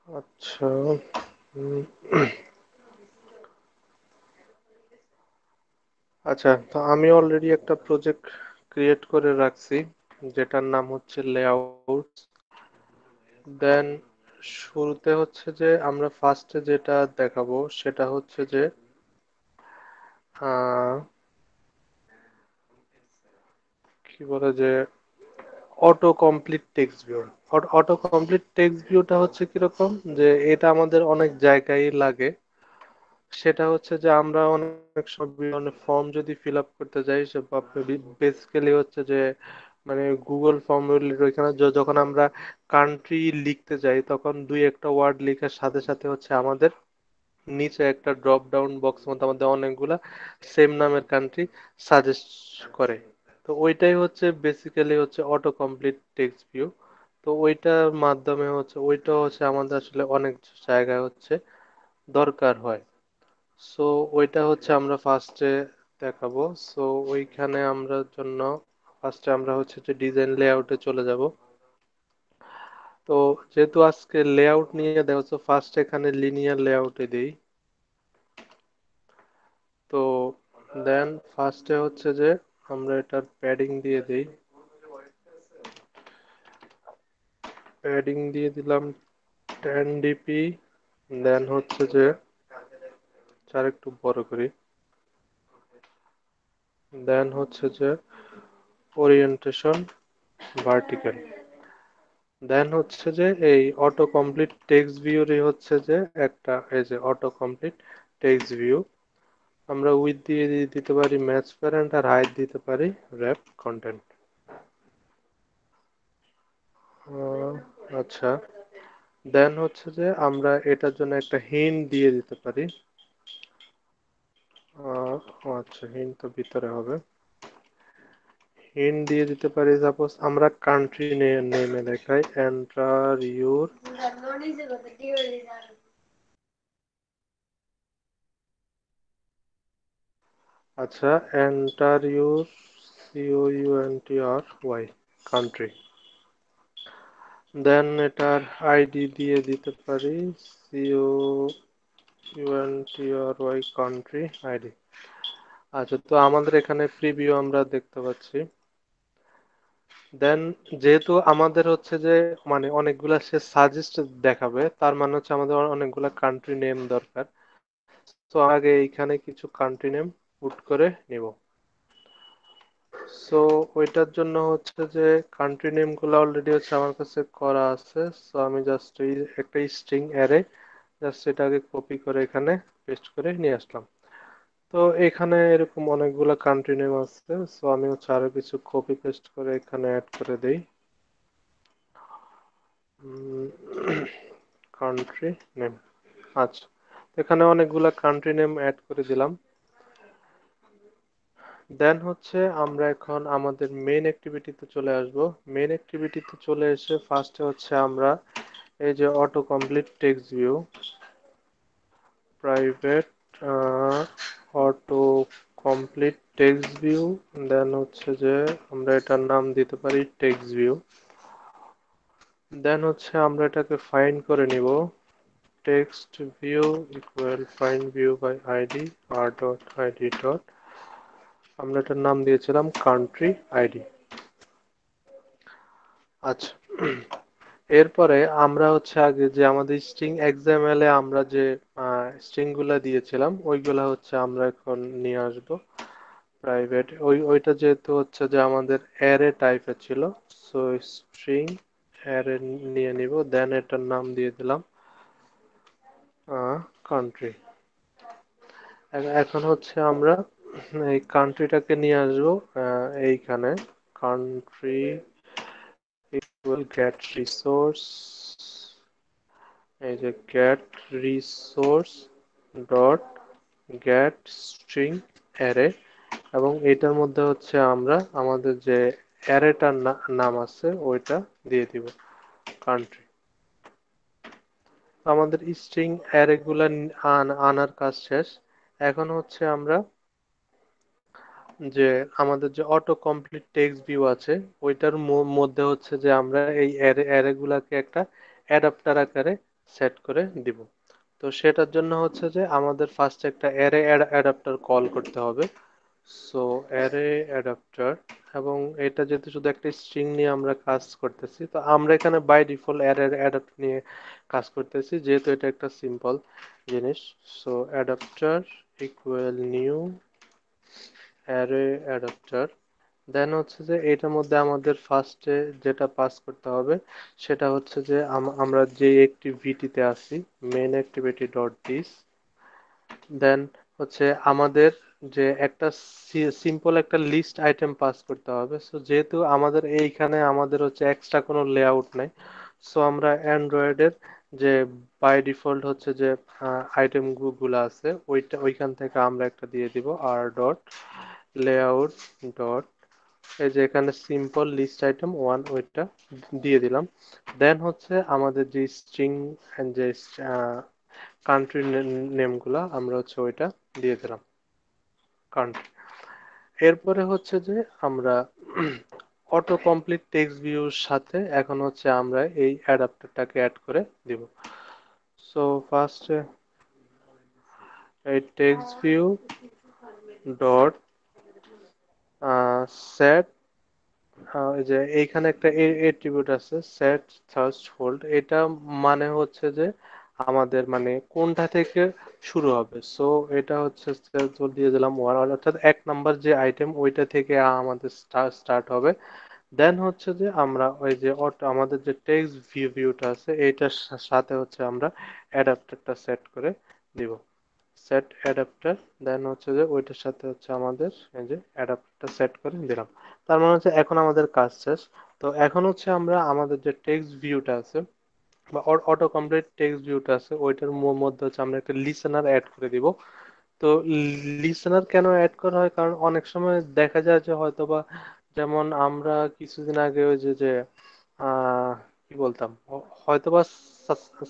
আচ্ছা। উম, আচ্ছা, তো আমি অলরেডি একটা প্রজেক্ট ক্রিয়েট করে রাখছি, যেটার নাম হচ্ছে লেআউট। দেন শুরুতে হচ্ছে যে আমরা ফার্স্টে যেটা দেখাবো সেটা হচ্ছে যে আহ, কি বলে যে auto complete text view. Auto complete text ভিউটা হচ্ছে কিরকম, যে এটা আমাদের অনেক জায়গায় লাগে। সেটা হচ্ছে যে আমরা অনেক সময় বিভিন্ন ফর্ম যদি ফিল আপ করতে যাই, সে বেসিক্যালি হচ্ছে যে মানে গুগল ফর্ম ওইখানে যখন আমরা কান্ট্রি লিখতে যাই, তখন দুই একটা ওয়ার্ড লেখার সাথে সাথে হচ্ছে আমাদের নিচে একটা ড্রপ ডাউন বক্স মধ্যে আমাদের অনেকগুলা সেম নামের কান্ট্রি সাজেস্ট করে। তো ওইটাই হচ্ছে বেসিক্যালি হচ্ছে অটো কমপ্লিট টেক্সট ভিউ। তো ওইটার মাধ্যমে হচ্ছে ওইটা হচ্ছে আমাদের আসলে অনেক জায়গায় হচ্ছে দরকার হয়। সো ওইটা হচ্ছে আমরা ফার্স্টে দেখাবো। সো ওইখানে আমরা জন্য ফার্স্টে আমরা হচ্ছে যে ডিজাইন লেআউটে চলে যাব। তো যেহেতু আজকে লেআউট নিয়ে দেখো, ফার্স্ট এখানে লিনিয়ার লেআউটে দিই। তো দেন ফার্স্টে হচ্ছে যে আমরা এটার প্যাডিং দিয়ে দিই। প্যাডিং দিয়ে দিলাম 10 ডিপি। দেন হচ্ছে যে চার একটু বড় করি। দেন হচ্ছে যে ওরিয়েন্টেশন ভার্টিক্যাল। দেন হচ্ছে যে এই অটো কমপ্লিট টেক্সট ভিউরই হচ্ছে যে একটা, এই যে অটো কমপ্লিট টেক্সট ভিউ। আমরা উইথ দিয়ে দিতে পারি ম্যাচ প্যারেন্ট, আর হাইট দিতে পারি র্যাপ কন্টেন্ট। আচ্ছা, দেন হচ্ছে যে আমরা এটার জন্য একটা হিন্ট দিয়ে দিতে পারি। আচ্ছা, হিন্ট তো ভিতরে হবে। হিন্ট দিয়ে দিতে পারি, সাপোজ আমরা কান্ট্রি নেমে দেখাই এন্টার ইউর। আচ্ছা, এন্টার ইউর COUNTRY কান্ট্রি। দেন এটার আইডি দিয়ে দিতে পারি COUNTRY কান্ট্রি আইডি। আচ্ছা, তো আমাদের এখানে প্রিভিউ আমরা দেখতে পাচ্ছি। দেন যেহেতু আমাদের হচ্ছে যে মানে অনেকগুলা সে সাজেস্ট দেখাবে, তার মানে হচ্ছে আমাদের অনেকগুলা কান্ট্রি নেম দরকার। তো আগে এইখানে কিছু কান্ট্রি নেম পুট করে নিব। সো ওইটার জন্য হচ্ছে যে কান্ট্রি নেম গুলো অলরেডি হচ্ছে আমার কাছে করা আছে। সো আমি জাস্ট এই একটা স্ট্রিং অ্যারে জাস্ট এটাকে কপি করে এখানে পেস্ট করে নিয়ে আসলাম। তো এখানে এরকম অনেকগুলো কান্ট্রি নেম আছে। সো আমি হচ্ছে আরো কিছু কপি পেস্ট করে এখানে অ্যাড করে দেই। Country name. আচ্ছা, এখানে অনেকগুলা কান্ট্রি নেম অ্যাড করে দিলাম। দেন হচ্ছে আমরা এখন আমাদের মেইন অ্যাক্টিভিটিতে চলে আসব। মেইন অ্যাক্টিভিটিতে চলে এসে ফার্স্টে হচ্ছে আমরা এই যে auto complete text view private auto complete text view. Then হচ্ছে যে আমরা এটার নাম দিতে পারি টেক্সট ভিউ। দেন হচ্ছে আমরা এটাকে ফাইন্ড করে নিব। Text view equal find view by ID R dot ID dot, আমরা এটার নাম দিয়েছিলাম কান্ট্রি আইডি। আচ্ছা, এরপরে আমরা হচ্ছে আগে যে আমাদের স্ট্রিং এক্সএমএল এ আমরা যে স্ট্রিং গুলা দিয়েছিলাম ওইগুলা হচ্ছে আমরা এখন নিয়ে আসব প্রাইভেট। ওইটা যেহেতু হচ্ছে যে আমাদের অ্যারে টাইপের ছিল, সো স্ট্রিং অ্যারে নিয়ে নিব। দেন এটার নাম দিয়ে দিলাম কান্ট্রি। এখন হচ্ছে আমরা এই কান্ট্রিটাকে নিয়ে আসবো এইখানে। কান্ট্রি ইকুয়াল গেট রিসোর্স, এই যে get resource dot get string array. এবং এটার মধ্যে হচ্ছে আমরা আমাদের যে অ্যারেটার নাম আছে ওইটা দিয়ে দিব কান্ট্রি। আমাদের স্ট্রিং অ্যারে গুলা আনার কাজ শেষ। এখন হচ্ছে আমরা যে আমাদের যে অটো কমপ্লিট টেক্সট ভিউ আছে ওইটার মধ্যে হচ্ছে যে আমরা এই অ্যারে গুলাকে একটা অ্যাডাপ্টার আকারে সেট করে দিব। তো সেটার জন্য হচ্ছে যে আমাদের ফার্স্ট একটা অ্যারে অ্যাডাপ্টার কল করতে হবে। সো অ্যারে অ্যাডাপ্টার, এবং এটা যেহেতু শুধু একটা স্ট্রিং নিয়ে আমরা কাজ করতেছি, তো আমরা এখানে বাই ডিফল্ট অ্যারে অ্যাডাপ্টার নিয়ে কাজ করতেছি যেহেতু এটা একটা সিম্পল জিনিস। So adapter equal new array adapter. Then হচ্ছে যে এটার মধ্যে আমাদের ফার্স্টে যেটা পাস করতে হবে সেটা হচ্ছে যে আমরা যে অ্যাক্টিভিটিতে আছি, মেন অ্যাক্টিভিটি ডট দিস। দেন হচ্ছে আমাদের যে একটা সিম্পল একটা লিস্ট আইটেম পাস করতে হবে। সো যেহেতু আমাদের এইখানে আমাদের হচ্ছে এক্সট্রা কোনো লেআউট নাই, সো আমরা অ্যান্ড্রয়েডের যে বাই ডিফল্ট হচ্ছে যে আইটেম গুলো আছে ওইখান থেকে আমরা একটা দিয়ে দিব আর ডট লেআউট ডট, এই যে এখানে সিম্পল লিস্ট আইটেম ওয়ান ওইটা দিয়ে দিলাম। দেন হচ্ছে আমাদের যে স্ট্রিং যে কান্ট্রি নেম গুলা আমরা হচ্ছে ওইটা দিয়ে দিলাম কান্ট্রি। এরপরে হচ্ছে যে আমরা অটো কমপ্লিট টেক্সট ভিউর সাথে এখন হচ্ছে আমরা এই অ্যাডাপ্টারটাকে অ্যাড করে দিব। সো ফার্স্টে এই টেক্সট ভিউ ডট সেট, এই যে এইখানে একটা এট্রিবিউট আছে সেট থার্স্ট হোল্ড, এটা মানে হচ্ছে যে আমাদের মানে কোনটা থেকে শুরু হবে। সো এটা হচ্ছে দিয়ে দিলাম ওয়ান, অর্থাৎ এক নাম্বার যে আইটেম ওইটা থেকে আমাদের স্টার্ট হবে। দেন হচ্ছে যে আমরা ওই যে আমাদের যে টেক্সট ভিউটা আছে এইটার সাথে হচ্ছে আমরা অ্যাডাপ্টারটা সেট করে দিব। সেট অ্যাডাপ্টার, দেন হচ্ছে যে ওইটার সাথে হচ্ছে আমাদের এই যে অ্যাডাপ্টারটা সেট করে দিলাম। তার মানে হচ্ছে এখন আমাদের কাজ শেষ। তো এখন হচ্ছে আমরা আমাদের যে টেক্সট ভিউটা আছে বা অটো কমপ্লিট টেক্সট ভিউটা আছে ওইটার মধ্যে হচ্ছে আমরা একটা লিসেনার অ্যাড করে দিব। তো লিসেনার কেন অ্যাড করা হয়, কারণ অনেক সময় দেখা যায় যে হয়তোবা যেমন আমরা কিছুদিন আগে ওই যে কি বলতাম, হয়তোবা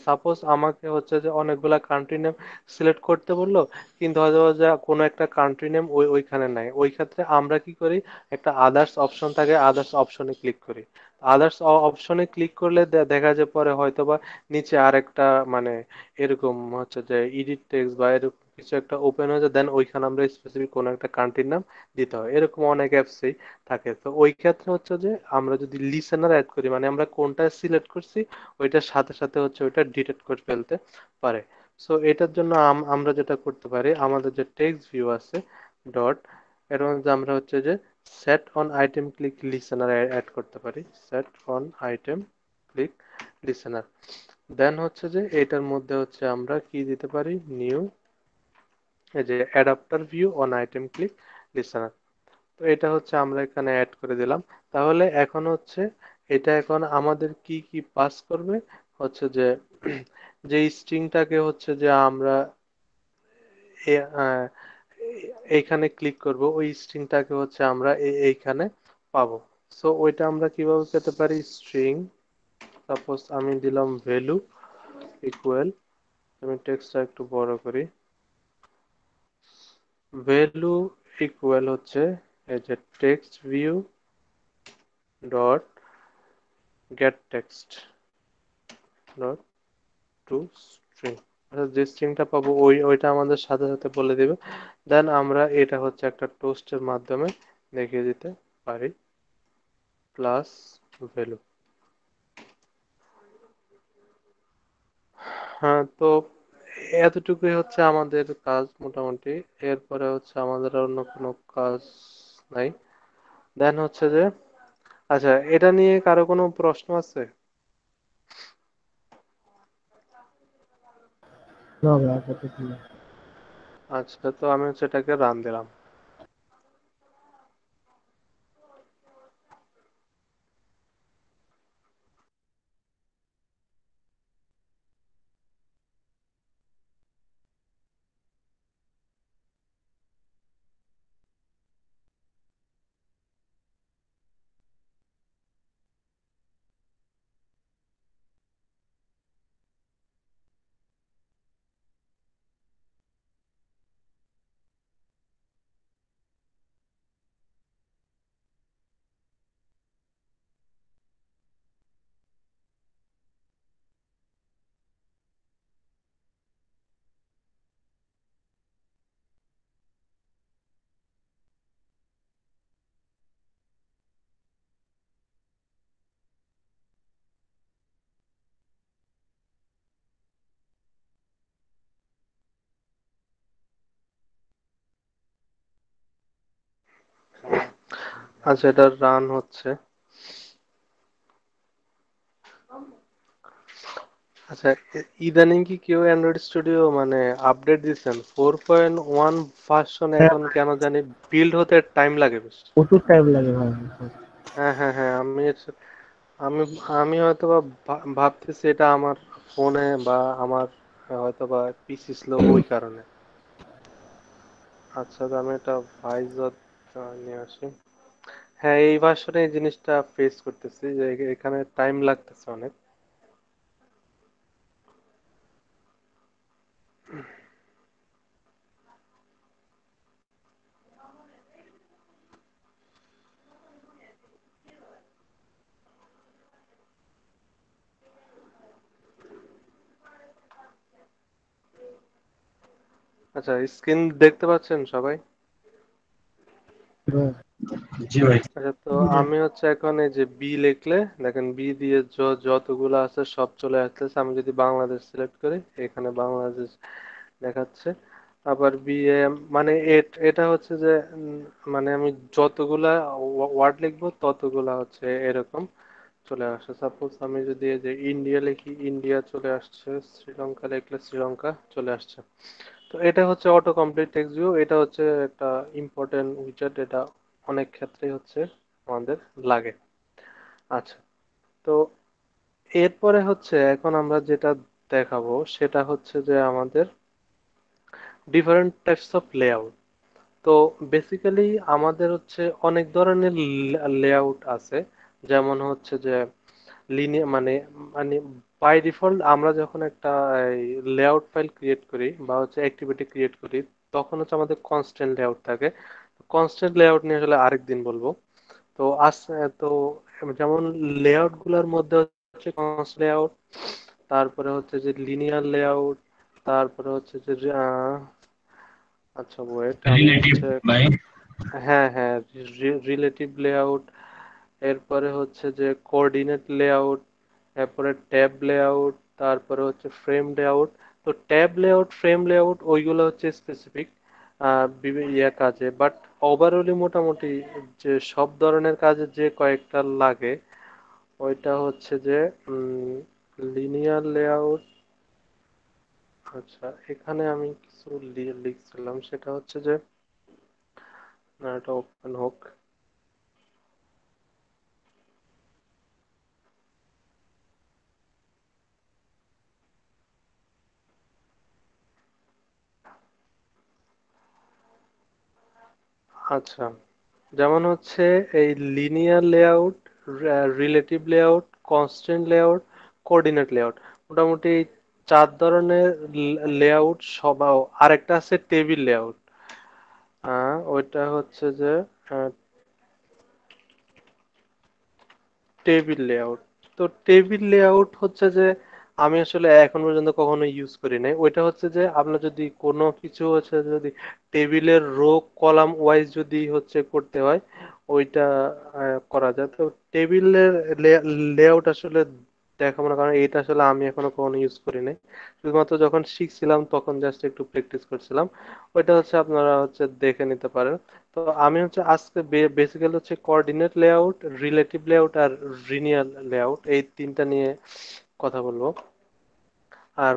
সাপোজ আমাকে হচ্ছে যে অনেকগুলা কান্ট্রি নেম সিলেক্ট করতে বললো, কিন্তু হয়তো যে কোনো একটা কান্ট্রি নেম ওইখানে নাই, ওই ক্ষেত্রে আমরা কি করি, একটা আদার্স অপশন থাকে, আদার্স অপশনে ক্লিক করি। আদার্স অপশনে ক্লিক করলে দেখা যায় পরে হয়তোবা নিচে আরেকটা মানে এরকম হচ্ছে যে এডিট টেক্সট বা এরকম কিছু একটা ওপেন হয়ে যায়, দেন ওইখানে আমরা স্পেসিফিক কোনো একটা কান্ট্রির নাম দিতে হয়, এরকম অনেক অ্যাপসেই থাকে। তো ওই ক্ষেত্রে হচ্ছে যে আমরা যদি লিসেনার অ্যাড করি মানে আমরা কোনটা সিলেক্ট করছি ওইটার সাথে সাথে হচ্ছে ওইটা ডিটেক্ট করে ফেলতে পারে। সো এটার জন্য আমরা যেটা করতে পারি, আমাদের যে টেক্সট ভিউ আছে ডট, এর মধ্যে আমরা হচ্ছে যে set on item click listener add করতে পারি। Set on item click listener, then হচ্ছে যে এটার মধ্যে হচ্ছে আমরা কি দিতে পারি, নিউ এই যে adapter view on item click listener. তো এটা হচ্ছে আমরা এখানে অ্যাড করে দিলাম। তাহলে এখন হচ্ছে এটা এখন আমাদের কি কি পাস করবে, হচ্ছে যে যে স্ট্রিংটাকে হচ্ছে যে আমরা এ- আহ, এইখানে ক্লিক করব ওই স্ট্রিংটাকে হচ্ছে আমরা এইখানে পাবো। সো ওইটা আমরা কিভাবে পেতে পারি, স্ট্রিং সাপোজ আমি দিলাম ভ্যালু ইকুয়াল, আমি টেক্সটটা একটু বড় করি, ভ্যালু ইকুয়াল হচ্ছে এই যে text view dot gate text dot two string, অর্থাৎ যে স্ট্রিংটা পাবো ওইটা আমাদের সাথে সাথে বলে দিবে। দেন আমরা এটা হচ্ছে একটা টোস্টের মাধ্যমে দেখিয়ে দিতে পারি প্লাস ভ্যালু। হ্যাঁ, তো এতটুকুই হচ্ছে আমাদের কাজ মোটামুটি। এরপরে হচ্ছে আমাদের আর অন্য কোনো কাজ নাই। দেন হচ্ছে যে আচ্ছা, এটা নিয়ে কারো কোনো প্রশ্ন আছে? না ভাই, আপাতত না। আচ্ছা, তো আমি হচ্ছে এটাকে রান দিলাম। আচ্ছা, এটা রান হচ্ছে। আচ্ছা, ইদানিং কি কেউ অ্যান্ড্রয়েড স্টুডিও মানে আপডেট দিচ্ছেন? 4.1 ভার্সনে হ্যাঁ এখন ভাই, কেন জানি বিল্ড হতে টাইম লাগে বেশ। প্রচুর টাইম লাগে ভাই। হ্যাঁ, হ্যাঁ, হ্যাঁ, আমি আমি হয়তো বা ভাবতেছি এটা আমার ফোনে বা আমার হয়তো বা পিসি স্লো ওই কারণে। আচ্ছা, তো আমি এটা ভাইজত নিয়ে আসি। হ্যাঁ, এই ভার্সনে এই জিনিসটা ফেস করতেছি যে এখানে টাইম লাগতেছে অনেক। আচ্ছা, স্ক্রিন দেখতে পাচ্ছেন সবাই? ভাই, জি ভাই। আচ্ছা, তো আমি হচ্ছে এখন এই যে বি লিখলে দেখেন বি দিয়ে যতগুলো আছে সব চলে আসতেছে। আমি যদি বাংলাদেশ সিলেক্ট করি, এখানে বাংলাদেশ দেখাচ্ছে। আবার বি এ মানে এটা হচ্ছে যে মানে আমি যতগুলা ওয়ার্ড লিখবো ততগুলা হচ্ছে এরকম চলে আসে। সাপোজ আমি যদি এই যে ইন্ডিয়া লিখি, ইন্ডিয়া চলে আসছে। শ্রীলঙ্কা লিখলে শ্রীলঙ্কা চলে আসছে। তো এটা হচ্ছে অটো কমপ্লিট টেক্সট ভিউ। এটা হচ্ছে একটা ইম্পর্টেন্ট উইজার্ড, এটা অনেক ক্ষেত্রেই হচ্ছে আমাদের লাগে। আচ্ছা, তো এরপরে হচ্ছে এখন আমরা যেটা দেখাবো সেটা হচ্ছে যে আমাদের ডিফারেন্ট টাইপস অফ লেআউট। তো বেসিক্যালি আমাদের হচ্ছে অনেক ধরনের লেআউট আছে। যেমন হচ্ছে যে লিনিয়ার মানে মানে বাই ডিফল্ট আমরা যখন একটা লেআউট ফাইল ক্রিয়েট করি বা হচ্ছে অ্যাক্টিভিটি ক্রিয়েট করি, তখন হচ্ছে আমাদের কনস্ট্যান্ট লেআউট থাকে। কনস্ট্যান্ট লেআউট নিয়ে আসলে আরেকদিন বলবো। তো আস তো যেমন লেআউট গুলার মধ্যে হচ্ছে কনস্ট্যান্ট লেআউট, তারপরে হচ্ছে যে লিনিয়ার লেআউট, তারপরে হচ্ছে যে আচ্ছা ওয়েট আমি রিলেটিভ হচ্ছে ভাই। হ্যাঁ, হ্যাঁ, রিলেটিভ লেআউট, এরপরে হচ্ছে যে কোঅর্ডিনেট লেআউট, এরপরে ট্যাব লেআউট, তারপরে হচ্ছে ফ্রেম লেআউট। তো ট্যাব লেআউট, ফ্রেম লেআউট ওইগুলো হচ্ছে স্পেসিফিক কাজে, বাট ওভারঅলি মোটামুটি যে সব ধরনের কাজে যে কয়েকটা লাগে ওইটা হচ্ছে যে লিনিয়ার লেআউট। আচ্ছা, এখানে আমি কিছু লিখছিলাম, সেটা হচ্ছে যে এটা ওপেন হোক। আচ্ছা, যেমন হচ্ছে এই linear layout, relative layout, constraint layout, coordinate layout, মোটামুটি এই চার ধরনের লেআউট সব। আরেকটা আছে টেবিল লেআউট। ওইটা হচ্ছে যে টেবিল লেআউট। তো টেবিল লেআউট হচ্ছে যে আমি আসলে এখন পর্যন্ত কখনো ইউজ করি নাই। ওইটা হচ্ছে যে আপনার যদি কোনো কিছু হচ্ছে যদি টেবিলের রো কলাম ওয়াইজ যদি হচ্ছে করতে হয়, ওইটা করা যায়। তো টেবিলের লেআউট আসলে দেখাবো না, কারণ এটা আসলে আমি এখনো কখনো ইউজ করি নাই। শুধুমাত্র যখন শিখছিলাম তখন জাস্ট একটু প্র্যাকটিস করছিলাম। ওইটা হচ্ছে আপনারা হচ্ছে দেখে নিতে পারেন। তো আমি হচ্ছে আজকে বেসিক্যালি হচ্ছে কোঅর্ডিনেট লেআউট, রিলেটিভ লেআউট আর লিনিয়ার লেআউট এই তিনটা নিয়ে কথা বলবো। আর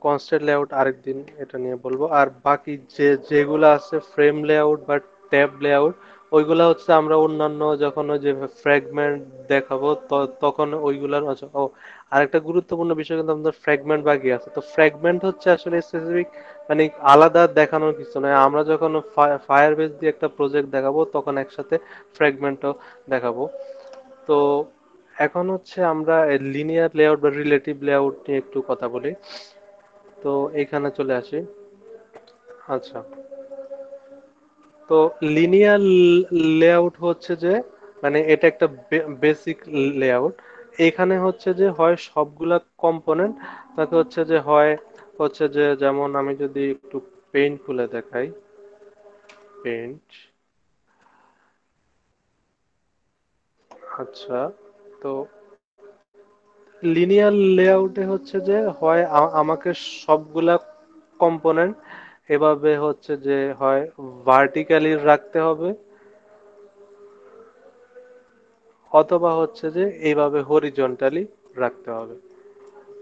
কনস্ট্যান্ট লেআউট আরেকদিন এটা নিয়ে বলবো। আর বাকি যেগুলো আছে ফ্রেম লেআউট বা ট্যাব লেআউট, ওইগুলা হচ্ছে আমরা অন্যান্য যখন ওই যে ফ্র্যাগমেন্ট দেখাবো তখন ওইগুলার ও আরেকটা গুরুত্বপূর্ণ বিষয় কিন্তু আমাদের ফ্র্যাগমেন্ট বাকি আছে। তো ফ্র্যাগমেন্ট হচ্ছে আসলে স্পেসিফিক মানে আলাদা দেখানোর কিছু নয়। আমরা যখন ফায়ার বেস দিয়ে একটা প্রজেক্ট দেখাবো তখন একসাথে ফ্র্যাগমেন্টও দেখাবো। তো এখন হচ্ছে আমরা লিনিয়ার লেআউট বা রিলেটিভ লেআউট নিয়ে একটু কথা বলি। তো এখানে চলে আসি। আচ্ছা, তো লিনিয়ার লেআউট হচ্ছে যে মানে এটা একটা বেসিক লেআউট। এখানে হচ্ছে যে হয় সবগুলা কম্পোনেন্ট, তাকে হচ্ছে যে হয় হচ্ছে যে যেমন আমি যদি একটু পেইন্ট খুলে দেখাই, পেইন্ট। আচ্ছা, তো লিনিয়ার লেআউটে হচ্ছে যে হয় আমাকে সবগুলা কম্পোনেন্ট এভাবে হচ্ছে যে হয় ভার্টিক্যালি রাখতে হবে, অথবা হচ্ছে যে এইভাবে হরিজন্টালি রাখতে হবে।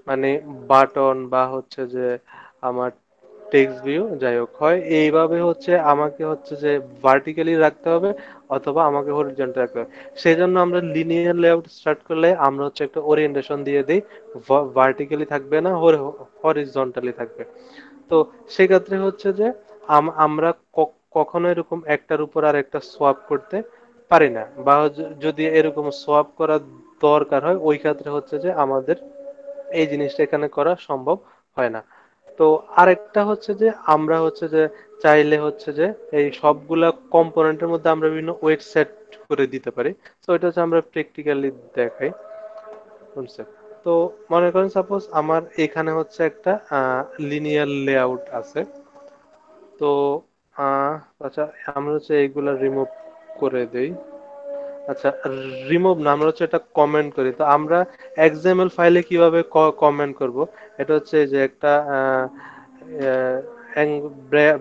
মানে বাটন বা হচ্ছে যে আমার টেক্সট ভিউ যাই হোক হয় এইভাবে হচ্ছে আমাকে হচ্ছে যে ভার্টিক্যালি রাখতে হবে অথবা আমাকে হরিজন্টাল রাখতে হবে। সেই জন্য আমরা লিনিয়ার লেআউট স্টার্ট করলে আমরা হচ্ছে একটা ওরিয়েন্টেশন দিয়ে দিই, ভার্টিক্যালি থাকবে না, হরিজন্টালি থাকবে। তো সেক্ষেত্রে হচ্ছে যে আমরা কখনো এরকম একটার উপর আর একটা সোয়াপ করতে পারি না, বা যদি এরকম সোয়াপ করার দরকার হয় ওই ক্ষেত্রে হচ্ছে যে আমাদের এই জিনিসটা এখানে করা সম্ভব হয় না। তো আরেকটা হচ্ছে যে আমরা হচ্ছে যে চাইলে হচ্ছে যে এই সবগুলা কম্পোনেন্টের মধ্যে আমরা বিভিন্ন ওয়েট সেট করে দিতে পারি। তো এটা হচ্ছে আমরা প্র্যাকটিক্যালি দেখাই কনসেপ্ট। তো মনে করেন সাপোজ আমার এখানে হচ্ছে একটা লিনিয়ার লেআউট আছে। তো আহ, আচ্ছা, আমরা হচ্ছে এইগুলা রিমুভ করে দেই। আচ্ছা, রিমুভ না, আমরা হচ্ছে এটা কমেন্ট করি। তো আমরা এক্সএমএল ফাইলে কিভাবে কমেন্ট করব? এটা হচ্ছে যে একটা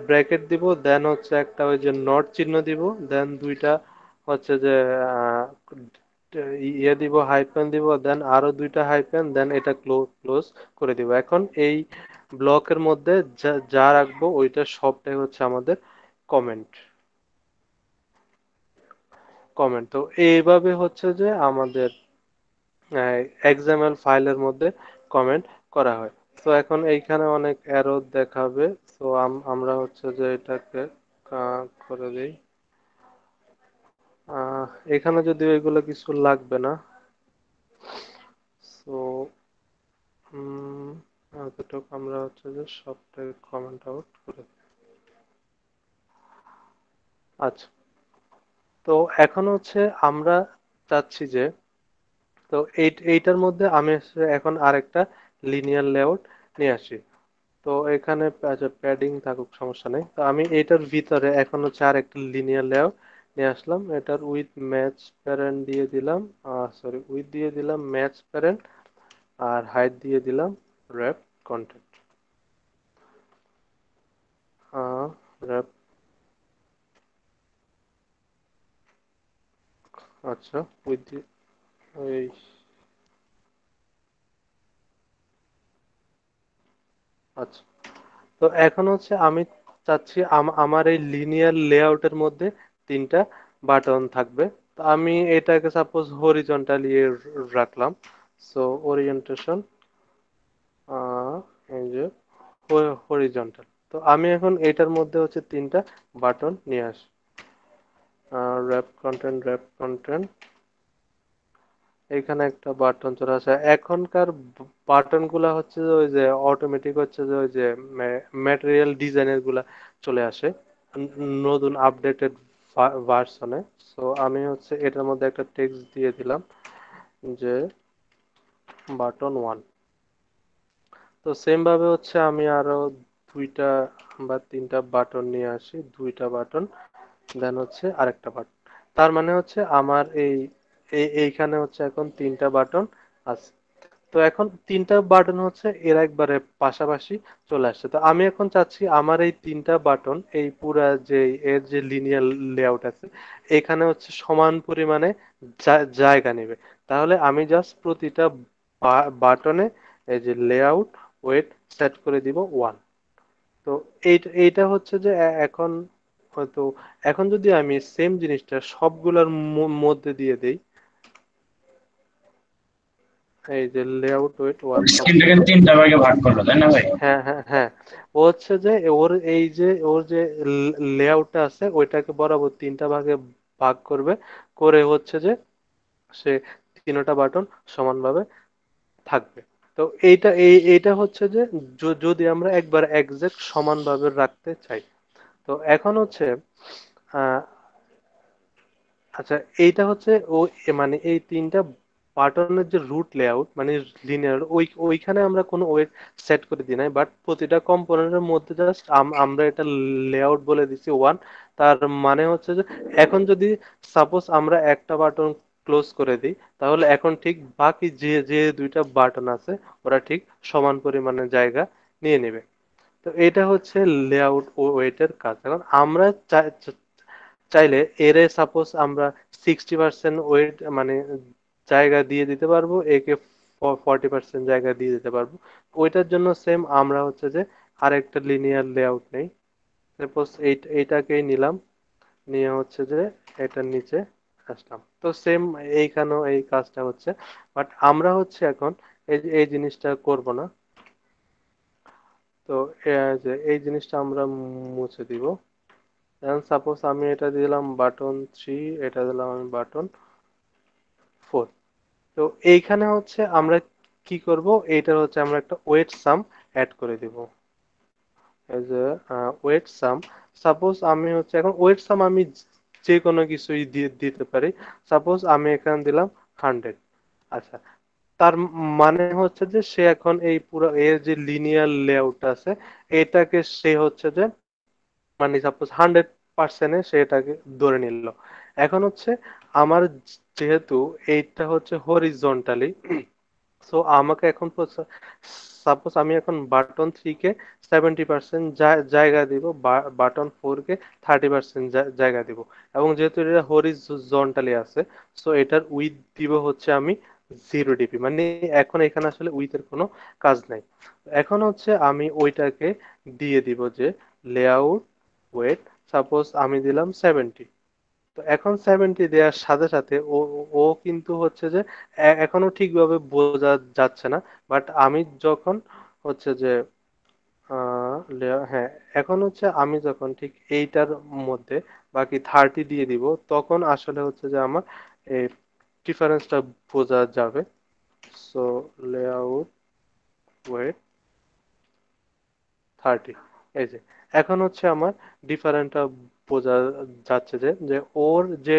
ব্র্যাকেট দিব, দেন হচ্ছে একটা ওই যে নট চিহ্ন দিব, দেন দুইটা হচ্ছে যে আহ, ইয়ে দিব, হাইপেন দিব, দেন আরো দুইটা হাইপেন, দেন এটা ক্লোজ করে দিব। এখন এই ব্লকের মধ্যে যা যা রাখবো ওইটা সবটাই হচ্ছে আমাদের কমেন্ট। তো এইভাবে হচ্ছে যে আমাদের এক্সএমএল ফাইলের মধ্যে কমেন্ট করা হয়। তো এখন এইখানে অনেক অ্যারো দেখাবে। তো আমরা হচ্ছে যে এটাকে করে দিই। এখানে যদি এগুলো কিছু লাগবে না, তো এতটুকু আমরা হচ্ছে যে সবটাই কমেন্ট আউট করে দিই। আচ্ছা, তো এখন হচ্ছে আমরা চাচ্ছি যে, তো এইটার মধ্যে আমি এখন আরেকটা লিনিয়ার লেআউট নিয়ে আসি। তো এখানে আচ্ছা প্যাডিং থাকুক, সমস্যা নেই। তো আমি এটার ভিতরে এখন হচ্ছে আর একটা লিনিয়ার লেআউট নিয়ে আসলাম। এটার উইথ ম্যাচ প্যারেন্ট দিয়ে দিলাম, সরি উইথ দিয়ে দিলাম ম্যাচ প্যারেন্ট, আর হাইট দিয়ে দিলাম র্যাপ কন্টেন্ট। র্যাপ, আচ্ছা উইথ, এই, আচ্ছা। তো এখন হচ্ছে আমি চাচ্ছি আমার এই লিনিয়ার লেআউটের মধ্যে তিনটা বাটন থাকবে। তো আমি এটাকে সাপোজ হরিজন্টালি রাখলাম। সো ওরিয়েন্টেশন, এই যে হরিজন্টাল। তো আমি এখন এটার মধ্যে হচ্ছে তিনটা বাটন নিয়ে আসি। র্যাপ কন্টেন্ট, এখানে একটা বাটন চলে আসে। এখনকার বাটন গুলা হচ্ছে যে ওই যে অটোমেটিক হচ্ছে যে ওই যে ম্যাটেরিয়াল ডিজাইনের গুলা চলে আসে নতুন আপডেটেড ভার্সনে। সো আমি হচ্ছে এটার মধ্যে একটা টেক্সট দিয়ে দিলাম যে বাটন ওয়ান। তো সেম ভাবে হচ্ছে আমি আরো দুইটা বা তিনটা বাটন নিয়ে আসি, দুইটা বাটন, দেন হচ্ছে আরেকটা বাটন। তার মানে হচ্ছে আমার এইখানে হচ্ছে এখন তিনটা বাটন আছে। তো এখন তিনটা বাটন হচ্ছে এর একবারে পাশাপাশি চলে আসছে। তো আমি এখন চাচ্ছি আমার এই তিনটা বাটন এই পুরা যে এর যে লিনিয়ার লেআউট আছে এখানে হচ্ছে সমান পরিমাণে জায়গা নেবে। তাহলে আমি জাস্ট প্রতিটা বাটনে এই যে লেআউট ওয়েট সেট করে দিব ওয়ান। তো এইটা হচ্ছে যে এখন হয়তো, এখন যদি আমি সেম জিনিসটা সবগুলোর মধ্যে দিয়ে দেই, এই যে লেআউট ওয়েট ওয়ান স্ক্রিনটাকে সবগুলো, তিনটা ভাগে ভাগ করলো তাই না ভাই? হ্যাঁ হ্যাঁ হ্যাঁ, ও হচ্ছে যে ওর এই যে ওর যে লেআউটটা আছে ওইটাকে বরাবর তিনটা ভাগে ভাগ করবে, করে হচ্ছে যে সে তিনটা বাটন সমানভাবে থাকবে। তো এইটা হচ্ছে যে যদি আমরা একবার একজ্যাক্ট সমানভাবে রাখতে চাই। তো এখন হচ্ছে আহ আচ্ছা, এইটা হচ্ছে ও মানে এই তিনটা বাটনের যে রুট লেআউট মানে লিনিয়ার, ওইখানে আমরা কোনো ওয়েট সেট করে দিই নাই, বাট প্রতিটা কম্পোনেন্টের মধ্যে জাস্ট আমরা এটা লেআউট বলে দিছি ওয়ান। তার মানে হচ্ছে যে এখন যদি সাপোজ আমরা একটা বাটন ক্লোজ করে দিই তাহলে এখন ঠিক বাকি যে যে দুইটা বাটন আছে ওরা ঠিক সমান পরিমাণে জায়গা নিয়ে নেবে। তো এটা হচ্ছে লেআউট ও ওয়েটের কাজ। এখন আমরা চাইলে এরে সাপোজ আমরা 60% ওয়েট মানে জায়গা দিয়ে দিতে পারবো, একে 40% জায়গা দিয়ে দিতে পারবো। ওইটার জন্য সেম আমরা হচ্ছে যে আরেকটা লিনিয়ার লেআউট নেই। সাপোজ এইটাকেই নিলাম, নিয়ে হচ্ছে যে এটার নিচে আসলাম। তো সেম এইখানেও এই কাজটা হচ্ছে, বাট আমরা হচ্ছে এখন এই জিনিসটা করব না। তো যে এই জিনিসটা আমরা মুছে দিব। এখন সাপোজ আমি এটা দিলাম বাটন 3, এটা দিলাম আমি বাটন 4। তো এইখানে হচ্ছে আমরা কি করব, এইটার হচ্ছে আমরা একটা ওয়েট সাম অ্যাড করে দিব। এই যে ওয়েট সাম, সাপোজ আমি হচ্ছে এখন ওয়েট সাম আমি যে কোনো কিছুই দিয়ে দিতে পারি। সাপোজ আমি এখানে দিলাম 100। আচ্ছা, তার মানে হচ্ছে যে সে এখন এই পুরো এর যে লিনিয়ার লেআউট আছে এটাকে সে হচ্ছে যে মানে সাপোজ 100% সে এটাকে ধরে নিল। এখন হচ্ছে আমার যেহেতু এইটা হচ্ছে হরিজন্টালি, সো আমাকে এখন সাপোজ আমি এখন বাটন 3 কে 70% জায়গা দিব, বাটন 4 কে 30% জায়গা দিব। এবং যেহেতু এটা হরিজন্টালি আছে, সো এটার উইথ দিব হচ্ছে আমি 0 ডিপি, মানে এখন এখানে আসলে উইথের কোনো কাজ নাই। এখন হচ্ছে আমি ওইটাকে দিয়ে দিব যে লেআউট ওয়েট, সাপোজ আমি দিলাম 70। তো এখন 70 দেওয়ার সাথে সাথে ও ও কিন্তু হচ্ছে যে এখনো ঠিকভাবে বোঝা যাচ্ছে না। বাট আমি যখন হচ্ছে যে হ্যাঁ, এখন হচ্ছে আমি যখন ঠিক এইটার মধ্যে বাকি 30 দিয়ে দিব, তখন আসলে হচ্ছে যে আমার এই ডিফারেন্সটা বোঝা যাবে। সো লেআউট ওয়েট 30, এই যে এখন হচ্ছে আমার ডিফারেন্সটা বোঝা যাচ্ছে যে যে ওর যে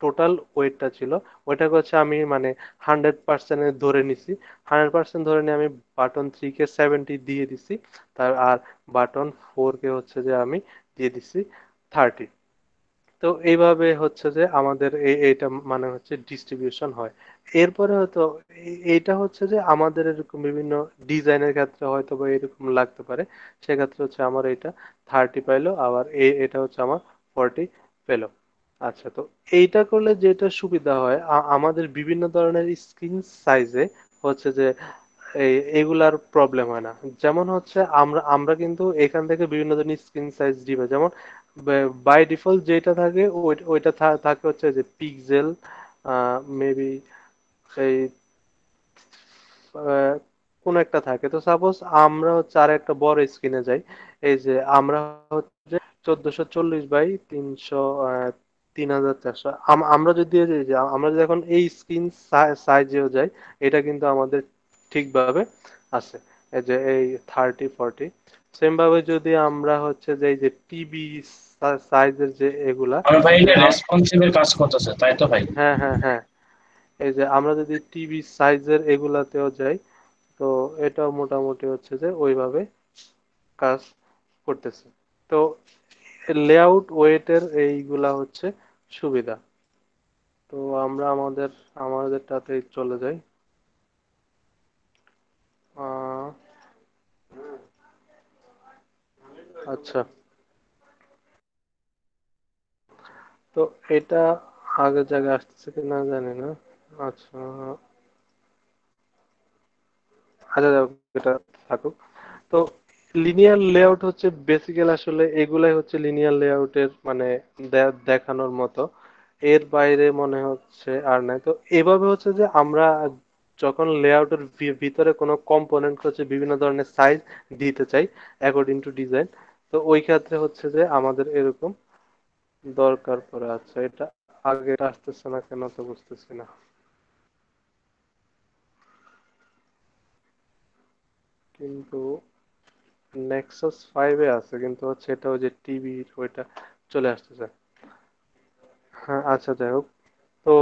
টোটাল ওয়েটটা ছিল ওইটাকে হচ্ছে আমি মানে 100% ধরে নিছি। 100% ধরে নিয়ে আমি বাটন 3 কে 70 দিয়ে দিছি, তার আর বাটন 4 কে হচ্ছে যে আমি দিয়ে দিছি 30। তো এইভাবে হচ্ছে যে আমাদের এইটা মানে হচ্ছে ডিস্ট্রিবিউশন হয়। এরপরে হয়তো এইটা হচ্ছে যে আমাদের এরকম বিভিন্ন ডিজাইনের ক্ষেত্রে হয়তো বা এরকম লাগতে পারে। সেক্ষেত্রে হচ্ছে আমার এটা 30 পাইলো, আবার এটা হচ্ছে আমার 40 পেলো। আচ্ছা, তো এইটা করলে যেটা সুবিধা হয় আমাদের বিভিন্ন ধরনের স্ক্রিন সাইজে হচ্ছে যে এগুলার প্রবলেম হয় না। যেমন হচ্ছে আমরা আমরা কিন্তু এখান থেকে বিভিন্ন ধরনের স্ক্রিন সাইজ দিবে, যেমন বাই ডিফল্ট যেটা থাকে ওইটা থাকে হচ্ছে যে পিক্সেল মেবি সেই আহ, কোন একটা থাকে। তো সাপোজ আমরা হচ্ছে আর একটা বড় স্ক্রিনে যাই, এই যে আমরা হচ্ছে 1440 বাই 300 3400। আমরা যদি এই যে আমরা যদি এখন এই স্ক্রিন সাইজেও যাই, এটা কিন্তু আমাদের ঠিকভাবে আছে। এই যে এই 30 40 সেম ভাবে যদি আমরা হচ্ছে যে এই যে টিভি সাইজের যে এগুলা, আমার ভাই যে এটা রেসপন্সিভের কাজ করতেছে, তাই তো ভাই? হ্যাঁ হ্যাঁ হ্যাঁ, এই যে আমরা যদি টিভি সাইজের এগুলাতেও যাই, তো এটাও মোটামুটি হচ্ছে যে ওইভাবে কাজ করতেছে। তো লেআউট ওয়েটের এইগুলা হচ্ছে সুবিধা। তো আমরা আমাদেরটাতে চলে যাই। আহ, আচ্ছা, তো এটা আগের জায়গায় আসতেছে কিনা জানি না। আচ্ছা, আচ্ছা যাক, এটা থাকুক। তো লিনিয়ার লেআউট হচ্ছে বেসিক্যালি আসলে এগুলাই হচ্ছে লিনিয়ার লেআউটের মানে দেখানোর মতো। এর বাইরে মনে হচ্ছে আর নাই। তো এভাবে হচ্ছে যে আমরা যখন লেআউটের ভিতরে কোনো কম্পোনেন্ট হচ্ছে বিভিন্ন ধরনের সাইজ দিতে চাই অ্যাকর্ডিং টু ডিজাইন, তো ওই ক্ষেত্রে হচ্ছে যে আমাদের এরকম দরকার পড়ে। আচ্ছা, এটা আগে আসতেছে না কেন তো বুঝতেছি না, কিন্তু নেক্সাস 5-এ আছে, কিন্তু হচ্ছে এটা ওই যে টিভি ওইটা চলে আসতেছে। হ্যাঁ, আচ্ছা যাই হোক। তো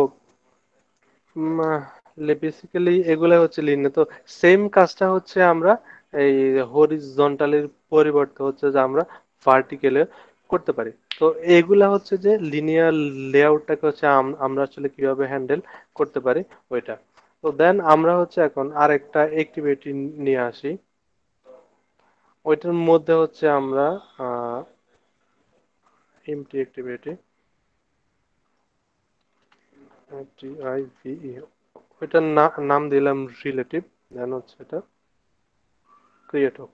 বেসিক্যালি এগুলা হচ্ছে লিনিয়ার। তো সেম কাজটা হচ্ছে আমরা এই হরিজন্টালের পরিবর্তে হচ্ছে যে আমরা ভার্টিক্যালে করতে পারি। তো এগুলা হচ্ছে যে লিনিয়ার লেআউটটাকে হচ্ছে আমরা আসলে কিভাবে হ্যান্ডেল করতে পারি ওইটা। তো দেন আমরা হচ্ছে এখন আরেকটা অ্যাক্টিভিটি নিয়ে আসি। ওইটার মধ্যে হচ্ছে আমরা এমটি অ্যাক্টিভিটি। DIVE, ওইটার নাম দিলাম রিলেটিভ, দেন হচ্ছে এটা ক্রিয়েট হোক।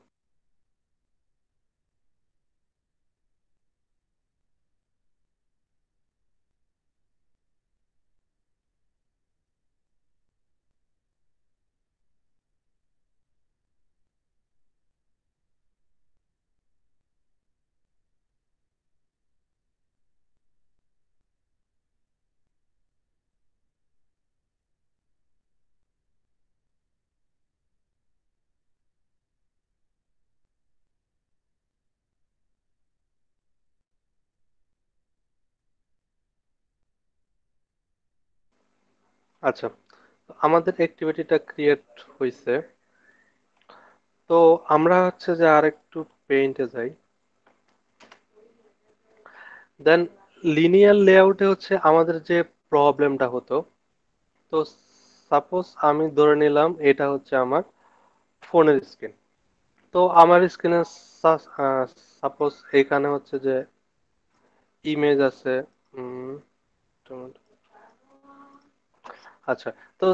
আচ্ছা, আমাদের অ্যাক্টিভিটিটা ক্রিয়েট হয়েছে। তো আমরা হচ্ছে যে আরেকটু পেইন্টে যাই। দেন লিনিয়ার লেআউটে হচ্ছে আমাদের যে প্রবলেমটা হতো, তো সাপোজ আমি ধরে নিলাম এটা হচ্ছে আমার ফোনের স্ক্রিন। তো আমার স্ক্রিনে সাপোজ এখানে হচ্ছে যে ইমেজ আছে। উম, আচ্ছা, তো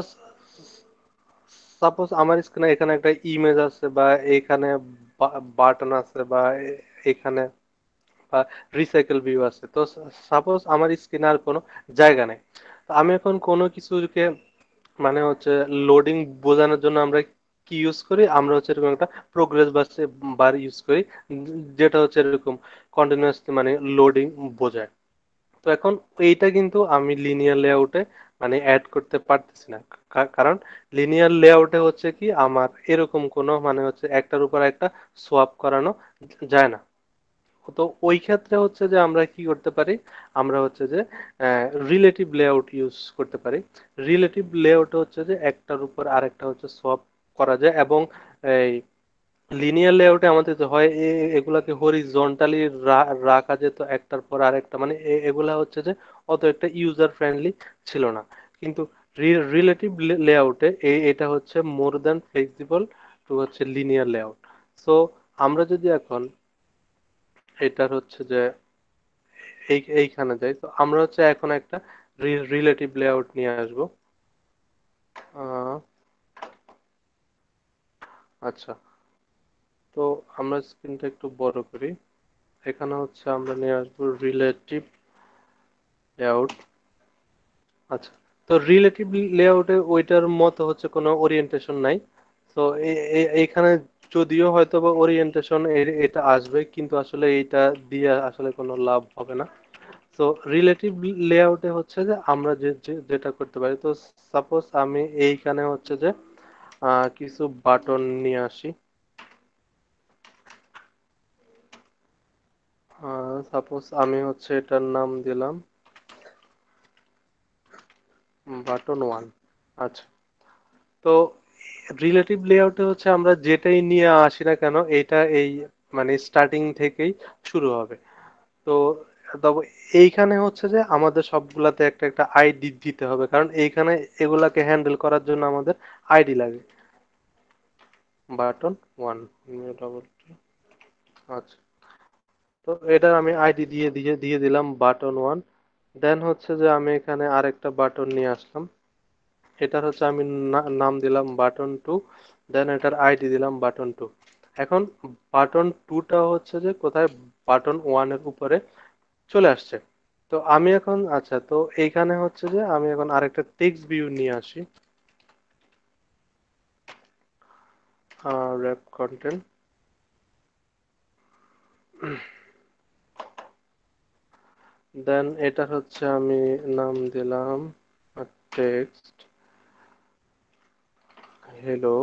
সাপোজ আমার স্ক্রিনে এখানে একটা ইমেজ আছে, বা এখানে বাটন আছে, বা এখানে বা রিসাইকেল ভিউ আছে। তো সাপোজ আমার স্ক্রিনে আর কোনো জায়গা নেই। তো আমি এখন কোনো কিছুকে মানে হচ্ছে লোডিং বোঝানোর জন্য আমরা কি ইউজ করি, আমরা হচ্ছে এরকম একটা প্রোগ্রেস বার ইউজ করি, যেটা হচ্ছে এরকম কন্টিনিউয়াসলি মানে লোডিং বোঝায়। তো এখন এইটা কিন্তু আমি লিনিয়ার লেআউটে মানে অ্যাড করতে পারতেছি না। কারণ লিনিয়ার লেআউটে হচ্ছে কি আমার এরকম কোনো মানে হচ্ছে একটার উপর একটা সোয়াপ করানো যায় না। তো ওই ক্ষেত্রে হচ্ছে যে আমরা কি করতে পারি, আমরা হচ্ছে যে রিলেটিভ লেআউট ইউজ করতে পারি। রিলেটিভ লেআউট হচ্ছে যে একটার উপর আরেকটা হচ্ছে সোয়াপ করা যায়, এবং এই লিনিয়ার লেআউটে আমাদের যে হয় এগুলাকে হরিজন্টালি রাখা যেত একটার পর আরেকটা, মানে এগুলা হচ্ছে যে অত একটা ইউজার ফ্রেন্ডলি ছিল না। কিন্তু রিলেটিভ লেআউটে এটা হচ্ছে মোর দ্যান ফ্লেক্সিবল টু হচ্ছে লিনিয়ার লেআউট। সো আমরা যদি এখন এটার হচ্ছে যে এইখানে যাই, তো আমরা হচ্ছে এখন একটা রিলেটিভ লেআউট নিয়ে আসবো। আহ, আচ্ছা, তো আমরা স্ক্রিনটা একটু বড় করি। এখানে হচ্ছে আমরা নিয়ে আসবো রিলেটিভ লেআউট। আচ্ছা, তো রিলেটিভ লেআউটে ওইটার মতো হচ্ছে কোনো ওরিয়েন্টেশন নাই। তো এইখানে যদিও হয়তো বা ওরিয়েন্টেশন এটা আসবে, কিন্তু আসলে এইটা দিয়ে আসলে কোনো লাভ হবে না। তো রিলেটিভ লেআউটে হচ্ছে যে আমরা যেটা করতে পারি, তো সাপোজ আমি এইখানে হচ্ছে যে কিছু বাটন নিয়ে আসি। সাপোজ আমি হচ্ছে এটার নাম দিলাম বাটন ওয়ান। আচ্ছা, তো রিলেটিভ লেআউটে হচ্ছে আমরা যেটাই নিয়ে আসি না কেন, এটা এই মানে স্টার্টিং থেকেই শুরু হবে। তো তবে এইখানে হচ্ছে যে আমাদের সবগুলাতে একটা একটা আইডি দিতে হবে, কারণ এইখানে এগুলাকে হ্যান্ডেল করার জন্য আমাদের আইডি লাগে। Button one, double. আচ্ছা, তো এটার আমি আইডি দিয়ে দিয়ে দিয়ে দিলাম বাটন ওয়ান। দেন হচ্ছে যে আমি এখানে আরেকটা বাটন নিয়ে আসলাম, এটার হচ্ছে আমি নাম দিলাম বাটন টু। দেন এটার আইডি দিলাম বাটন টু। এখন বাটন টুটা হচ্ছে যে কোথায়, বাটন ওয়ানের উপরে চলে আসছে। তো আমি এখন আচ্ছা, তো এইখানে হচ্ছে যে আমি এখন আরেকটা টেক্সট ভিউ নিয়ে আসি। Rap content. দেন এটার হচ্ছে আমি নাম দিলাম টেক্সট হ্যালো।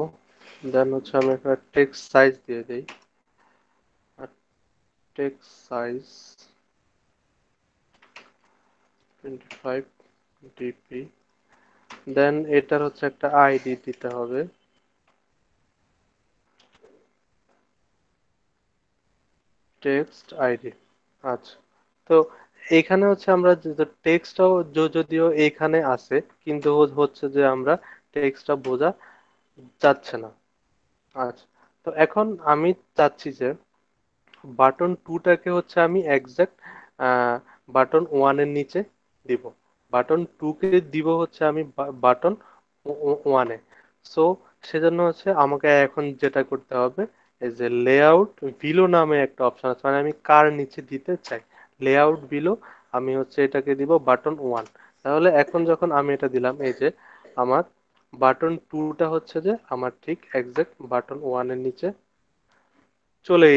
দেন হচ্ছে আমি একটা টেক্সট সাইজ দিয়ে দিই, টেক্সট সাইজ 25 ডিপি। দেন এটার হচ্ছে একটা আইডি দিতে হবে, টেক্সট আইডি। আচ্ছা, তো এখানে হচ্ছে আমরা টেক্সটটাও যদিও এখানে আছে, কিন্তু হচ্ছে যে আমরা টেক্সটটা বোঝা যাচ্ছে না। আচ্ছা, তো এখন আমি চাচ্ছি যে বাটন টুটাকে হচ্ছে আমি এক্সাক্ট বাটন ওয়ানের নিচে দিব। বাটন টু কে দিব হচ্ছে আমি বাটন ওয়ানে। সো সেজন্য হচ্ছে আমাকে এখন যেটা করতে হবে, এই যে লেআউট বিলো নামে একটা অপশন আছে, মানে আমি কার নিচে দিতে চাই, লেআউট বিলো আমি হচ্ছে এটাকে দিব বাটন ওয়ান। তাহলে এখন যখন আমি এটা দিলাম, এই যে আমার বাটন টুটা হচ্ছে যে আমার ঠিক এক্সাক্ট বাটন ওয়ানের নিচে চলে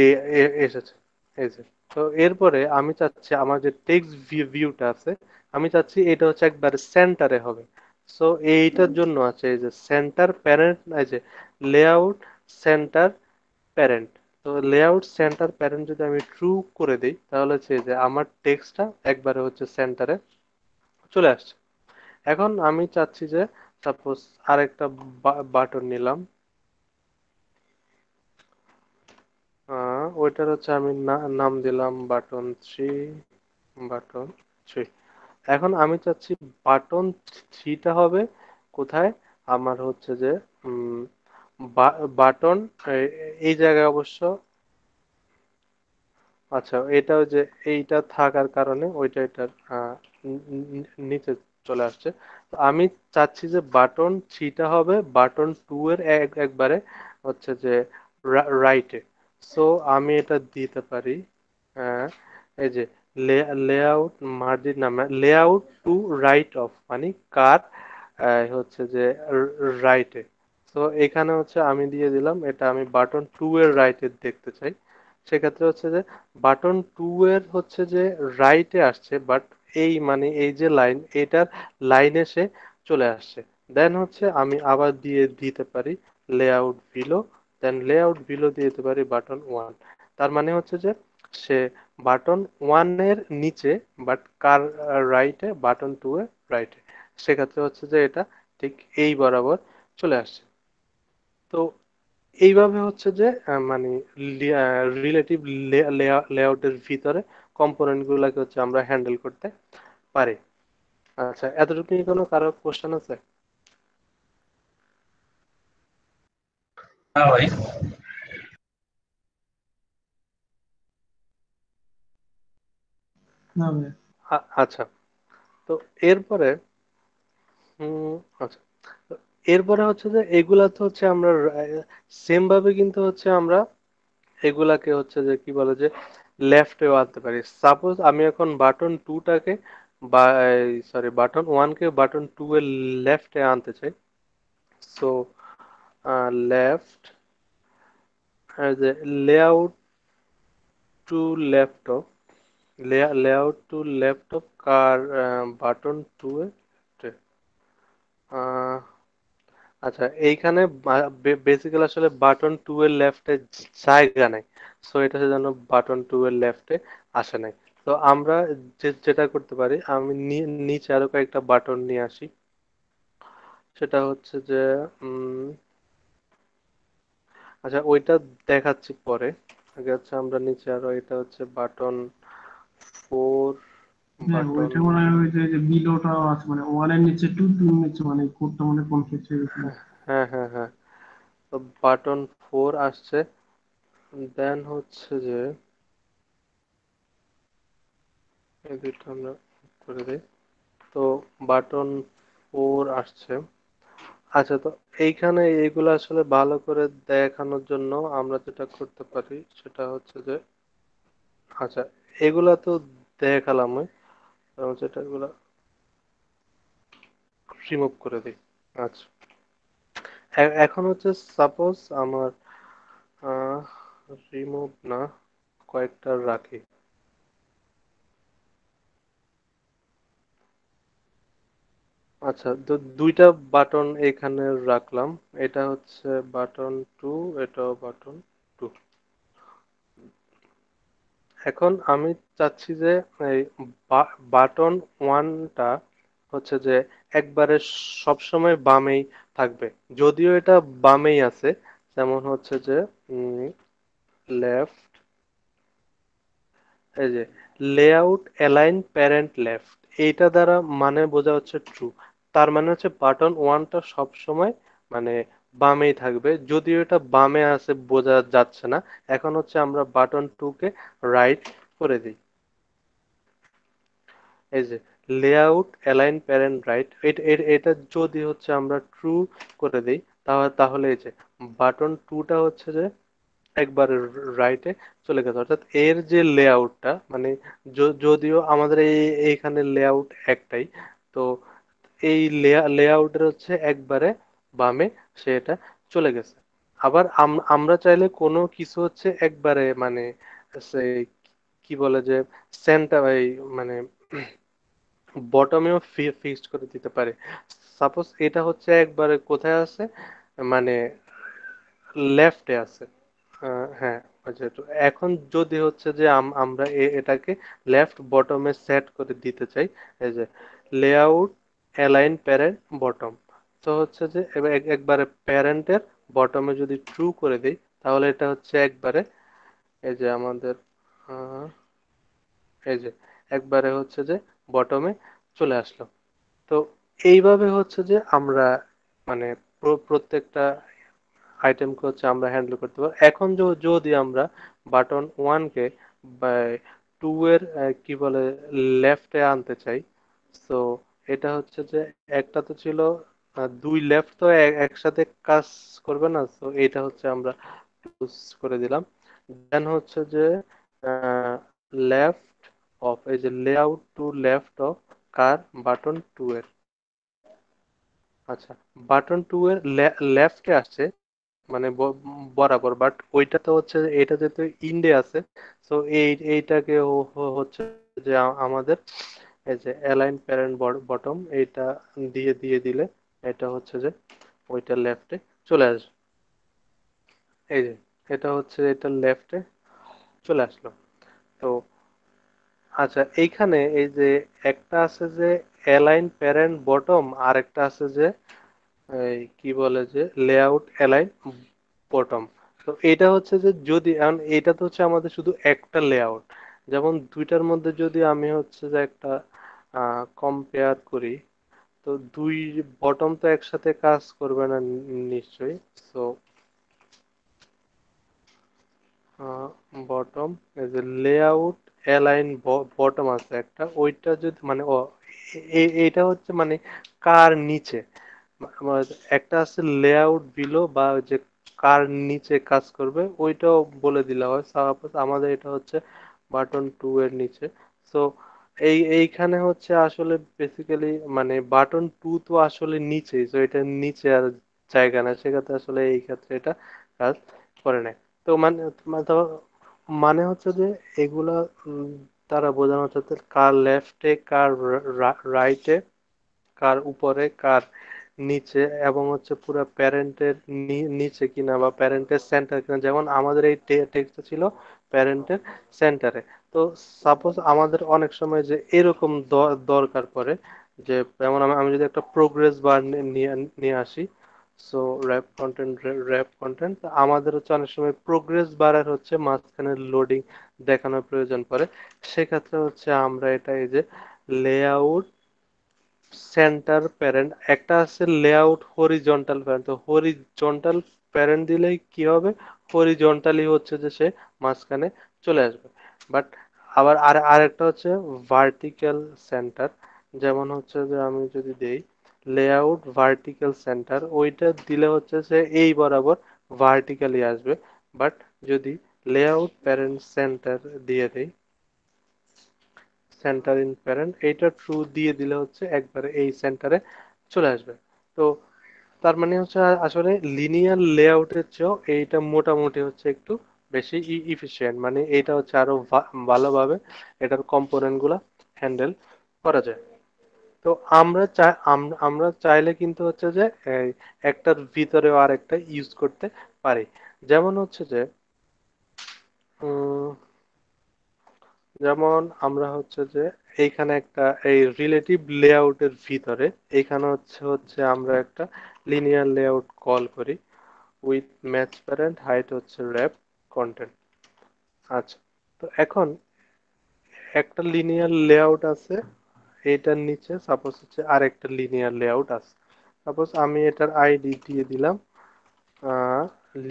এসেছে, এই যে। তো এরপরে আমি চাচ্ছি আমার যে টেক্সট ভিউটা আছে, আমি চাচ্ছি এটা হচ্ছে একবারে সেন্টারে হবে। সো এইটার জন্য আছে এই যে সেন্টার প্যারেন্ট, এই যে লেআউট সেন্টার প্যারেন্ট। তো লেআউট সেন্টার প্যারেন্ট যদি আমি ট্রু করে দিই, তাহলে হচ্ছে এই যে আমার টেক্সটটা একবারে হচ্ছে সেন্টারে চলে আসছে। এখন আমি চাচ্ছি যে সাপোজ আরেকটা বাটন নিলাম, ওইটার হচ্ছে আমি নাম দিলাম বাটন থ্রি, বাটন থ্রি। এখন আমি চাচ্ছি বাটন থ্রিটা হবে কোথায়, আমার হচ্ছে যে বাটন এই জায়গায় অবশ্য, আচ্ছা এটা ওই যে এইটা থাকার কারণে ওইটা এটার নিচে চলে আসছে। তো আমি চাচ্ছি যে বাটন থ্রিটা হবে বাটন টু এর একবারে হচ্ছে যে রাইটে। সো আমি এটা দিতে পারি, আহ, এই যে লেআউট মার্জিন নামে লেআউট টু রাইট অফ, মানে কার হচ্ছে যে রাইটে। তো এখানে হচ্ছে আমি দিয়ে দিলাম এটা আমি বাটন টু এর রাইটে দেখতে চাই। সেক্ষেত্রে হচ্ছে যে বাটন টু এর হচ্ছে যে রাইটে আসছে, বাট এই মানে এই যে লাইন, এটার লাইনে সে চলে আসছে। দেন হচ্ছে আমি আবার দিয়ে দিতে পারি লেআউট বিলো, দেন লেআউট বিলো দিয়ে দিতে পারি বাটন ওয়ান। তার মানে হচ্ছে যে সে বাটন ওয়ান এর নিচে, বাট কার রাইটে, বাটন টু এর রাইটে। সেক্ষেত্রে হচ্ছে যে এটা ঠিক এই বরাবর চলে আসছে। তো এইভাবে হচ্ছে যে মানে রিলেটিভ লেআউটের ভিতরে কম্পোনেন্ট গুলাকে হচ্ছে আমরা হ্যান্ডেল করতে পারি। আচ্ছা, এতটুকু কি কোনো কারো কোশ্চেন আছে? হ্যাঁ ভাই। না ভাই। আচ্ছা, তো এরপরে হুম, আচ্ছা, তো এরপরে হচ্ছে যে এগুলা তো হচ্ছে আমরা সেম ভাবে কিন্তু হচ্ছে আমরা এগুলাকে হচ্ছে যে কি বলে যে লেফটেও আনতে পারি। সাপোজ আমি এখন বাটন টুটাকে বা সরি বাটন ওয়ানকে বাটন টু এর লেফটে আনতে চাই। সো লেফট, যে layout to left of, layout to left of car button two এ আচ্ছা, এইখানে বেসিক্যালি আসলে বাটন টু এর লেফটে জায়গা নাই। সো এটা যেন বাটন টু এর লেফটে আসে নাই। তো আমরা যেটা করতে পারি, আমি নিচে আরো কয়েকটা বাটন নিয়ে আসি। সেটা হচ্ছে যে উম আচ্ছা ওইটা দেখাচ্ছি পরে। আগে হচ্ছে আমরা নিচে আরো, এটা হচ্ছে বাটন ফোর, হ্যাঁ, বাটন, ওইটা মনে হয় ওই যে বিলোটাও আছে, মানে ওয়ানের নিচে টু, টুর নিচে, মানে কোডটা মানে কনফিউজ হয়ে গেছিল। হ্যাঁ হ্যাঁ হ্যাঁ, তো বাটন ফোর আসছে। দেন হচ্ছে যে এই দুটো আমরা করে দিই। তো বাটন ফোর আসছে। আচ্ছা, তো এইখানে এইগুলো আসলে ভালো করে দেখানোর জন্য আমরা যেটা করতে পারি সেটা হচ্ছে যে আচ্ছা এগুলা তো দেখালাম, যেটা এগুলা রিমুভ করে দিই। আচ্ছা, এখন হচ্ছে সাপোজ আমার রিমুভ না, কয়েকটা রাখি। আচ্ছা, তো দুইটা বাটন এখানে রাখলাম। এটা হচ্ছে বাটন টু, এটাও বাটন টু। এখন আমি চাচ্ছি যে এই বাটন ওয়ানটা হচ্ছে যে একবারে সবসময় বামেই থাকবে। যদিও এটা বামেই আছে, যেমন হচ্ছে যে লেফট, এই যে লেআউট অ্যালাইন প্যারেন্ট লেফট, এইটা দ্বারা মানে বোঝা হচ্ছে ট্রু। তার মানে হচ্ছে বাটন ওয়ানটা সব সময় মানে বামেই থাকবে, যদিও এটা বামে আছে বোঝা যাচ্ছে না। এখন হচ্ছে আমরা বাটন টু কে রাইট করে দিই। এই যে লেআউট অ্যালাইন প্যারেন্ট রাইট, এটা যদি হচ্ছে আমরা ট্রু করে দিই, তাহলে এই যে বাটন টুটা হচ্ছে যে একবারে রাইটে চলে গেছে। অর্থাৎ এর যে লেআউটটা মানে যদিও আমাদের এইখানে লেআউট একটাই, তো এই লেআউটের হচ্ছে একবারে বামে সেটা চলে গেছে। আবার আমরা চাইলে কোনো কিছু হচ্ছে একবারে মানে সেই কি বলে যে সেন্টার মানে বটমেও ফিক্সড করে দিতে পারে। সাপোজ এটা হচ্ছে একবারে কোথায় আছে, মানে লেফটে আছে। হ্যাঁ, আচ্ছা, তো এখন যদি হচ্ছে যে আমরা এটাকে লেফট বটমে সেট করে দিতে চাই, এই যে লেআউট অ্যালাইন প্যারেন্ট বটম, তো হচ্ছে যে এবার একবারে প্যারেন্টের বটমে যদি ট্রু করে দিই, তাহলে এটা হচ্ছে একবারে এই যে আমাদের আহ, এই যে একবারে হচ্ছে যে বটমে চলে আসলো। তো এইভাবে হচ্ছে যে আমরা মানে প্রত্যেকটা আইটেমকে হচ্ছে আমরা হ্যান্ডেল করতে পারবো। এখন যদি আমরা বাটন ওয়ানকে বা টু এর কি বলে লেফটে আনতে চাই, তো এটা হচ্ছে যে একটা তো ছিল দুই লেফট তো একসাথে কাজ করবে না, তো এটা হচ্ছে আমরা চুজ করে দিলাম। দেন হচ্ছে যে লেফট অফ, এই যে layout to left of car button two এর। আচ্ছা, বাটন টু এর লেফটে আসছে মানে বরাবর, বাট ওইটা তো হচ্ছে এটা যেহেতু ইন্ডে আছে, তো এইটাকে হচ্ছে যে আমাদের এই যে অ্যালাইন প্যারেন্ট বটম এইটা দিয়ে দিলে এটা হচ্ছে যে ওইটা লেফটে চলে আসবে। এই যে এটা হচ্ছে এটা লেফটে চলে আসলো। তো আচ্ছা, এইখানে এই যে একটা আছে যে অ্যালাইন প্যারেন্ট বটম, আর একটা আছে যে এই কি বলে যে লেআউট অ্যালাইন বটম। তো এটা হচ্ছে যে যদি এখন এটা তো হচ্ছে আমাদের শুধু একটা লেআউট, যেমন দুইটার মধ্যে যদি আমি হচ্ছে যে একটা কম্পেয়ার করি, তো দুই বটম তো একসাথে কাজ করবে না নিশ্চয়ই। তো বটম এই যে লেআউট অ্যালাইন বটম আছে একটা, ওইটা যদি মানে এইটা হচ্ছে মানে কার নিচে আমার একটা আছে লেআউট বিলো বা যে কার নিচে কাজ করবে ওইটাও বলে দিলে হয়। সাপোজ আমাদের এটা হচ্ছে বাটন টু এর নিচে, তো এইখানে হচ্ছে আসলে বেসিক্যালি মানে বাটন টু তো আসলে নিচেই, তো এটা নিচে আর জায়গা না, সেক্ষেত্রে আসলে এই ক্ষেত্রে এটা কাজ করে না। তো মানে হচ্ছে যে এগুলা তারা বোঝানো হচ্ছে কার লেফটে কার রাইটে কার উপরে কার নিচে, এবং হচ্ছে পুরো প্যারেন্টের নিচে কিনা বা প্যারেন্টের সেন্টার কিনা। যেমন আমাদের এই টেক্সটটা ছিল প্যারেন্টের সেন্টারে, তো সাপোজ আমাদের অনেক সময় যে এরকম দরকার পড়ে যে যেমন আমি যদি একটা প্রোগ্রেস বার নিয়ে নিয়ে আসি, সো র্যাপ কন্টেন্ট আমাদের হচ্ছে অনেক সময় প্রোগ্রেস বারের হচ্ছে মাঝখানে লোডিং দেখানোর প্রয়োজন পড়ে। সেক্ষেত্রে হচ্ছে আমরা এটা এই যে লেআউট সেন্টার প্যারেন্ট, একটা আছে লেআউট হরিজন্টাল প্যারেন্ট, তো হরিজন্টাল প্যারেন্ট দিলেই কি হবে, হরিজন্টালি হচ্ছে যে সে মাঝখানে চলে আসবে। বাট আবার আরেকটা হচ্ছে ভার্টিক্যাল সেন্টার, যেমন হচ্ছে যে আমি যদি দেই লেআউট ভার্টিক্যাল সেন্টার, ওইটা দিলে হচ্ছে সে এই বরাবর ভার্টিক্যালি আসবে। বাট যদি লেআউট প্যারেন্ট সেন্টার দিয়ে দেই, সেন্টার ইন প্যারেন্ট এইটা ট্রু দিয়ে দিলে হচ্ছে একবারে এই সেন্টারে চলে আসবে। তো তার মানে হচ্ছে আসলে লিনিয়ার লেআউটের চেয়েও এইটা মোটামুটি হচ্ছে একটু বেশি ইফিশিয়েন্ট, মানে এইটা হচ্ছে আরো ভালোভাবে এটার কম্পোনেন্ট গুলা হ্যান্ডেল করা যায়। তো আমরা চাইলে কিন্তু হচ্ছে যে এই একটার ভিতরেও আর একটা ইউজ করতে পারি। যেমন হচ্ছে যে উম, যেমন আমরা হচ্ছে যে এইখানে একটা এই রিলেটিভ লেআউটের ভিতরে এইখানে হচ্ছে হচ্ছে আমরা একটা লিনিয়ার লেআউট কল করি উইথ ম্যাচ প্যারেন্ট হাইট হচ্ছে র্যাপ কন্টেন্ট। আচ্ছা, তো এখন একটা লিনিয়ার লেআউট আছে, এটার নিচে সাপোজ হচ্ছে আরেকটা লিনিয়ার লেআউট আছে। সাপোজ আমি এটার আইডি দিয়ে দিলাম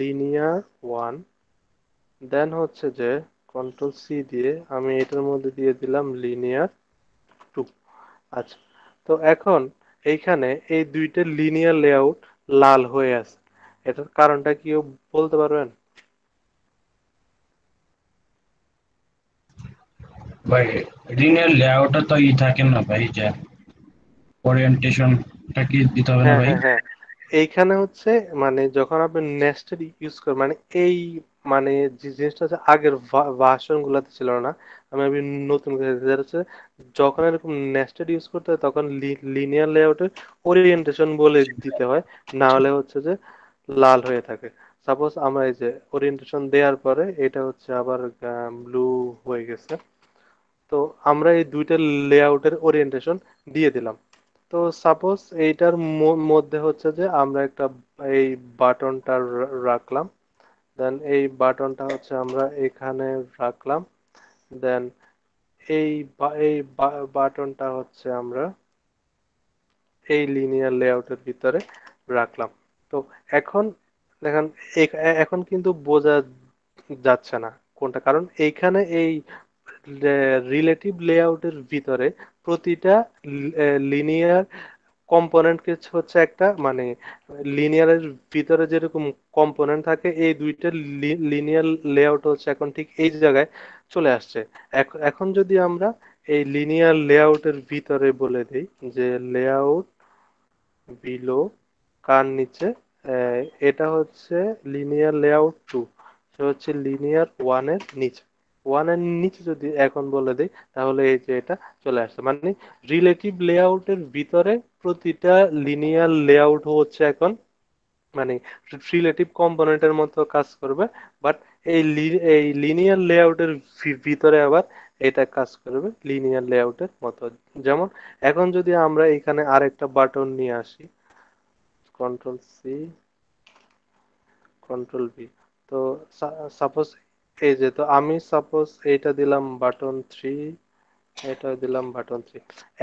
লিনিয়ার ওয়ান, দেন হচ্ছে যে কন্ট্রোল সি দিয়ে আমি এটার মধ্যে দিয়ে দিলাম লিনিয়ার টু। আচ্ছা, তো এখন এইখানে এই দুইটা লিনিয়ার লেআউট লাল হয়ে আছে, এটার কারণটা কি বলতে পারবেন? ভাই লিনিয়ার লেআউটে তো থাকে না ভাই, যে ওরিয়েন্টেশনটা কি দিতে হবে না হ্যাঁ ভাই? হ্যাঁ হ্যাঁ, এইখানে হচ্ছে মানে যখন আপনি নেস্টেড ইউজ করেন, মানে এই মানে যে জিনিসটা হচ্ছে আগের ভার্সন গুলাতে ছিল না, আমি নতুন করে দিতে, যেটা হচ্ছে যখন এরকম নেস্টেড ইউজ করতে হয় তখন লিনিয়ার লেআউটের ওরিয়েন্টেশন বলে দিতে হয়, না হলে হচ্ছে যে লাল হয়ে থাকে। সাপোজ আমরা এই যে ওরিয়েন্টেশন দেওয়ার পরে এটা হচ্ছে আবার ব্লু হয়ে গেছে, তো আমরা এই দুইটা লেআউটের ওরিয়েন্টেশন দিয়ে দিলাম। তো সাপোজ এইটার মধ্যে হচ্ছে যে আমরা একটা এই বাটনটা রাখলাম, দেন এই বাটনটা হচ্ছে আমরা এখানে রাখলাম, দেন এই বাটনটা হচ্ছে আমরা এই লিনিয়ার লেআউটের ভিতরে রাখলাম। তো এখন দেখেন, এখন কিন্তু বোঝা যাচ্ছে না কোনটা, কারণ এইখানে এই রিলেটিভ লেআউটের ভিতরে প্রতিটা লিনিয়ার কম্পোনেন্ট হচ্ছে একটা মানে লিনিয়ারের ভিতরে যেরকম কম্পোনেন্ট থাকে, এই দুইটা লিনিয়ার লেআউট হচ্ছে এখন ঠিক এই জায়গায় চলে আসছে। এখন যদি আমরা এই লিনিয়ার লেআউটের ভিতরে বলে দিই যে লেআউট বিলো কার নিচে, আহ, এটা হচ্ছে লিনিয়ার লেআউট টু, সে হচ্ছে লিনিয়ার ওয়ান এর নিচে। ওয়ান এর নিচে যদি এখন বলে দিই তাহলে এই যে এটা চলে আসছে, মানে রিলেটিভ লেআউটের ভিতরে প্রতিটা লিনিয়ার লেআউট হচ্ছে এখন মানে রিলেটিভ কম্পোনেন্টের মতো কাজ করবে, বাট এই লিনিয়ার লেআউটের ভিতরে আবার এটা কাজ করবে লিনিয়ার লেআউটের মতো। যেমন এখন যদি আমরা এখানে আরেকটা বাটন নিয়ে আসি, কন্ট্রোল সি, কন্ট্রোল ভি, তো সাপোজ এই যে, তো আমি সাপোজ এইটা দিলাম বাটন থ্রি, এটা দিলাম বাটন থ্রি।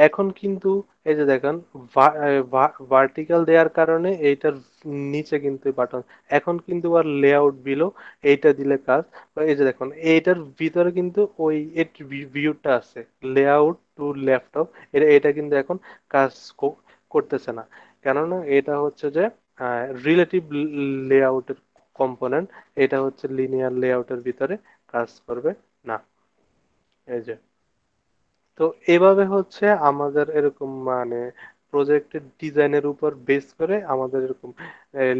এখন কিন্তু এই যে দেখেন ভার্টিক্যাল দেওয়ার কারণে এইটার নিচে কিন্তু বাটন, এখন কিন্তু আর লেআউট বিলো এইটা দিলে কাজ, বা এই যে দেখুন এইটার ভিতরে কিন্তু ওই ভিউটা আছে, লেআউট টু লেফট অফ, এটা এটা কিন্তু এখন কাজ করতেছে না, কেননা এটা হচ্ছে যে রিলেটিভ লেআউটের কম্পোনেন্ট, এটা হচ্ছে লিনিয়ার লেআউটের ভিতরে কাজ করবে না। এই যে, তো এভাবে হচ্ছে আমাদের এরকম মানে প্রজেক্টের ডিজাইনের উপর বেস করে আমাদের এরকম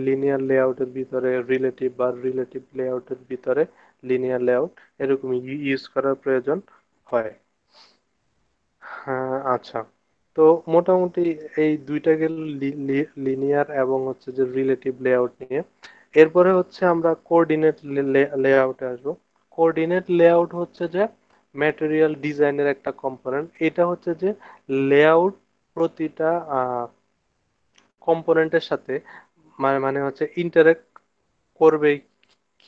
লিনিয়ার লেআউটের ভিতরে রিলেটিভ বা রিলেটিভ লেআউটের ভিতরে লিনিয়ার লেআউট এরকম ইউজ করার প্রয়োজন হয়। হ্যাঁ, আচ্ছা, তো মোটামুটি এই দুইটা গেল লিনিয়ার এবং হচ্ছে যে রিলেটিভ লেআউট নিয়ে। এরপরে হচ্ছে আমরা কোঅর্ডিনেট লেআউটে আসবো। কোঅর্ডিনেট লেআউট হচ্ছে যে ম্যাটেরিয়াল ডিজাইনের একটা কম্পোনেন্ট, এটা হচ্ছে যে লেআউট প্রতিটা কম্পোনেন্টের সাথে মানে মানে হচ্ছে ইন্টারেক্ট করবে,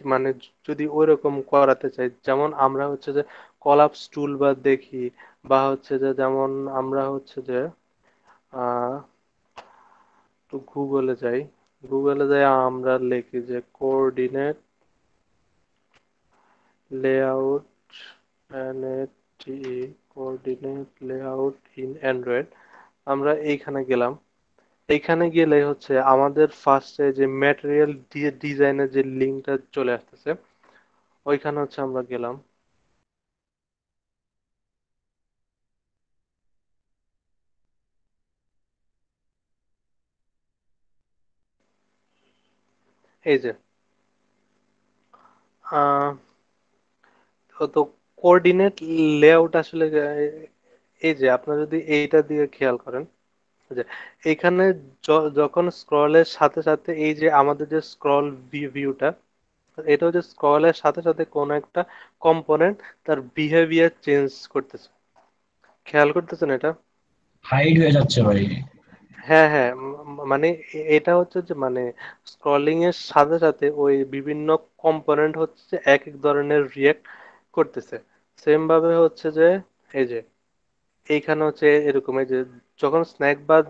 মানে যদি ওইরকম করাতে চাই, যেমন আমরা হচ্ছে যে কলাপস টুল বার দেখি, বা হচ্ছে যে যেমন আমরা হচ্ছে যে আহ তো গুগলে যাই, গুগলে যাই আমরা লিখি যে coordinate layout, এনএটি, coordinate layout in Android, আমরা এইখানে গেলাম। এইখানে গেলে হচ্ছে আমাদের ফার্স্টে যে ম্যাটেরিয়াল ডিজাইনের যে লিঙ্কটা চলে আসতেছে, ওইখানে হচ্ছে আমরা গেলাম। এই যে আহ তো কোঅর্ডিনেট লেআউট আসলে এই যে আপনারা যদি এইটা দিয়ে খেয়াল করেন যে এখানে যখন স্ক্রলের সাথে সাথে এই যে আমাদের যে স্ক্রল ভিউটা, এটা হচ্ছে স্ক্রলের সাথে সাথে কোন একটা কম্পোনেন্ট তার বিহেভিয়ার চেঞ্জ করতেছে, খেয়াল করতেছেন এটা? হাইড হয়ে যাচ্ছে ভাই। হ্যাঁ হ্যাঁ, মানে এটা হচ্ছে যে মানে স্ক্রলিং এর সাথে সাথে ওই বিভিন্ন কম্পোনেন্ট হচ্ছে এক এক ধরনের রিয়েক্ট করতেছে। সেম ভাবে হচ্ছে যে এই যে এইখানে হচ্ছে এরকম, এই যে যখন স্ন্যাক বার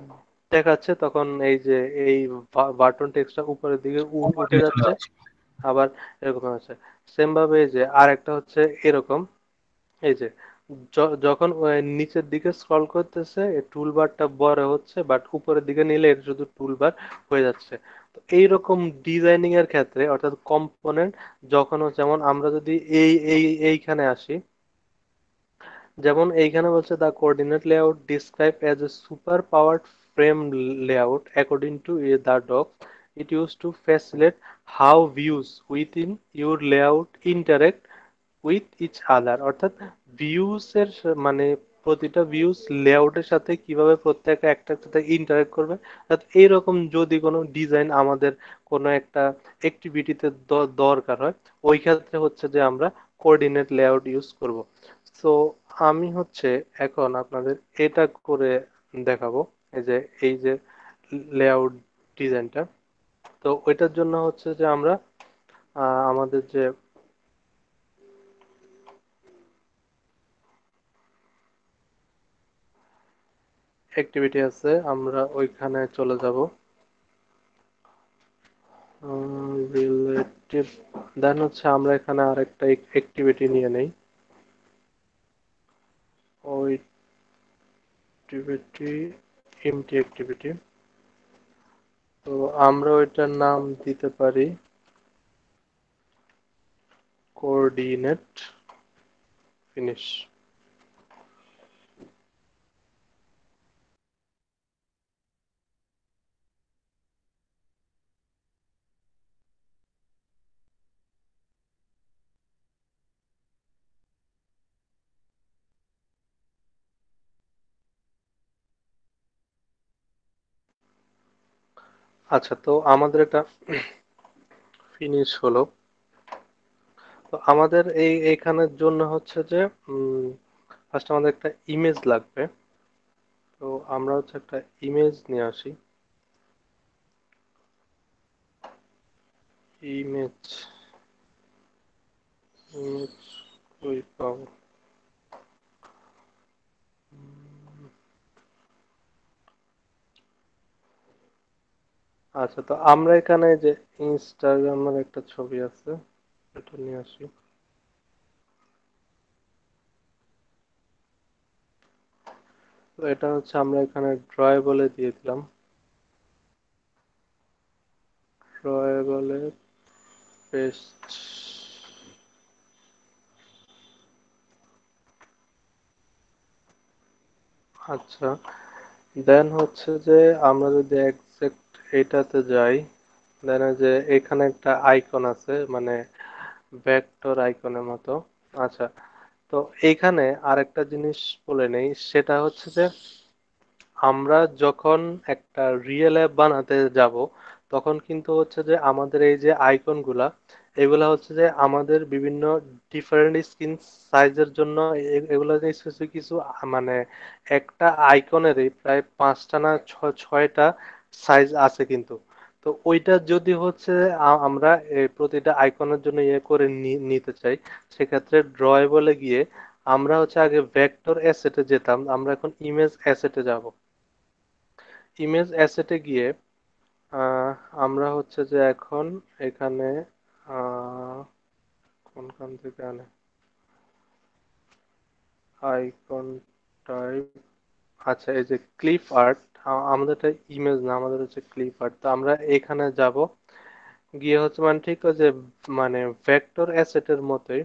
দেখাচ্ছে তখন এই যে এই বাটন টেক্সটটা উপরের দিকে উপর উঠে দিকে চলে যাচ্ছে, যাচ্ছে। আবার এরকম হচ্ছে। সেম ভাবে এই যে আর একটা হচ্ছে এরকম, এই যে যখন নিচের দিকে স্ক্রল করতেছে টুল বারটা বড় হচ্ছে, বাট উপরের দিকে নিলে এটা শুধু টুল বার হয়ে যাচ্ছে। তো এইরকম ডিজাইনিং এর ক্ষেত্রে অর্থাৎ কম্পোনেন্ট যখন যেমন আমরা যদি এইখানে আসি, যেমন এইখানে বলছে the coordinate layout describe as a super powered frame layout according to the docs it use to facilitate how views within your layout interact with each other. অর্থাৎ ভিউস এর মানে প্রতিটা ভিউস লেআউটের সাথে কিভাবে প্রত্যেকটা একটার সাথে ইন্টারেক্ট করবে। অর্থাৎ এইরকম যদি কোনো ডিজাইন আমাদের কোনো একটা অ্যাক্টিভিটিতে দরকার হয়, ওই ক্ষেত্রে হচ্ছে যে আমরা কোঅর্ডিনেট লেআউট ইউজ করব। সো আমি হচ্ছে এখন আপনাদের এটা করে দেখাবো, এই যে লেআউট ডিজাইনটা। তো ওইটার জন্য হচ্ছে যে আমরা আমাদের যে অ্যাক্টিভিটি আছে আমরা ওইখানে চলে যাব, রিলেটিভ। দেন হচ্ছে আমরা এখানে আরেকটা অ্যাক্টিভিটি নিয়ে নেই, ওই অ্যাক্টিভিটি এমটি অ্যাক্টিভিটি। তো আমরা ওইটার নাম দিতে পারি কোঅর্ডিনেট ফিনিশ। আচ্ছা, তো আমাদের এটা ফিনিশ হলো। তো আমাদের এইখানের জন্য হচ্ছে যে ফার্স্ট আমাদের একটা ইমেজ লাগবে। তো আমরা হচ্ছে একটা ইমেজ নিয়ে আসি, ইমেজ ইমেজ কই পাবো? আচ্ছা, তো আমরা এখানে যে ইনস্টাগ্রামের একটা ছবি আছে এটা নিয়ে আসি। তো এটা হচ্ছে আমরা এখানে ড্রয়েবলে দিয়ে দিলাম, ড্রয়েবলে পেস্ট। আচ্ছা, দেন হচ্ছে যে আমরা যদি এক্সাক্ট এটাতে যাই, দেন যে এখানে একটা আইকন আছে মানে ভেক্টর আইকনের মতো। আচ্ছা, তো এইখানে আরেকটা জিনিস বলে নেই, সেটা হচ্ছে যে আমরা যখন একটা রিয়েল অ্যাপ বানাতে যাব, তখন কিন্তু হচ্ছে যে আমাদের এই যে আইকন গুলা, এগুলা হচ্ছে যে আমাদের বিভিন্ন ডিফারেন্ট স্ক্রিন সাইজের জন্য এগুলা যে স্পেসিফিক কিছু মানে একটা আইকনেরই প্রায় 5টা না 6টা সাইজ আছে কিন্তু। তো ওইটা যদি হচ্ছে আমরা প্রতিটা আইকনের জন্য ইয়ে করে নিতে চাই, সেক্ষেত্রে ড্রয়েবলে গিয়ে আমরা হচ্ছে আগে ভেক্টর অ্যাসেটে যেতাম, আমরা এখন ইমেজ অ্যাসেটে যাব। ইমেজ অ্যাসেটে গিয়ে আহ, আমরা হচ্ছে যে এখন এখানে আহ, কোনখান থেকে আনে আইকন টাইপ। আচ্ছা, এই যে ক্লিপ আর্ট, আমাদের এটা ইমেজ না, আমাদের হচ্ছে ক্লিপ আর্ট। তো আমরা এখানে যাব, গিয়ে হচ্ছে মানে ঠিক আছে মানে ভেক্টর অ্যাসেটের মতোই।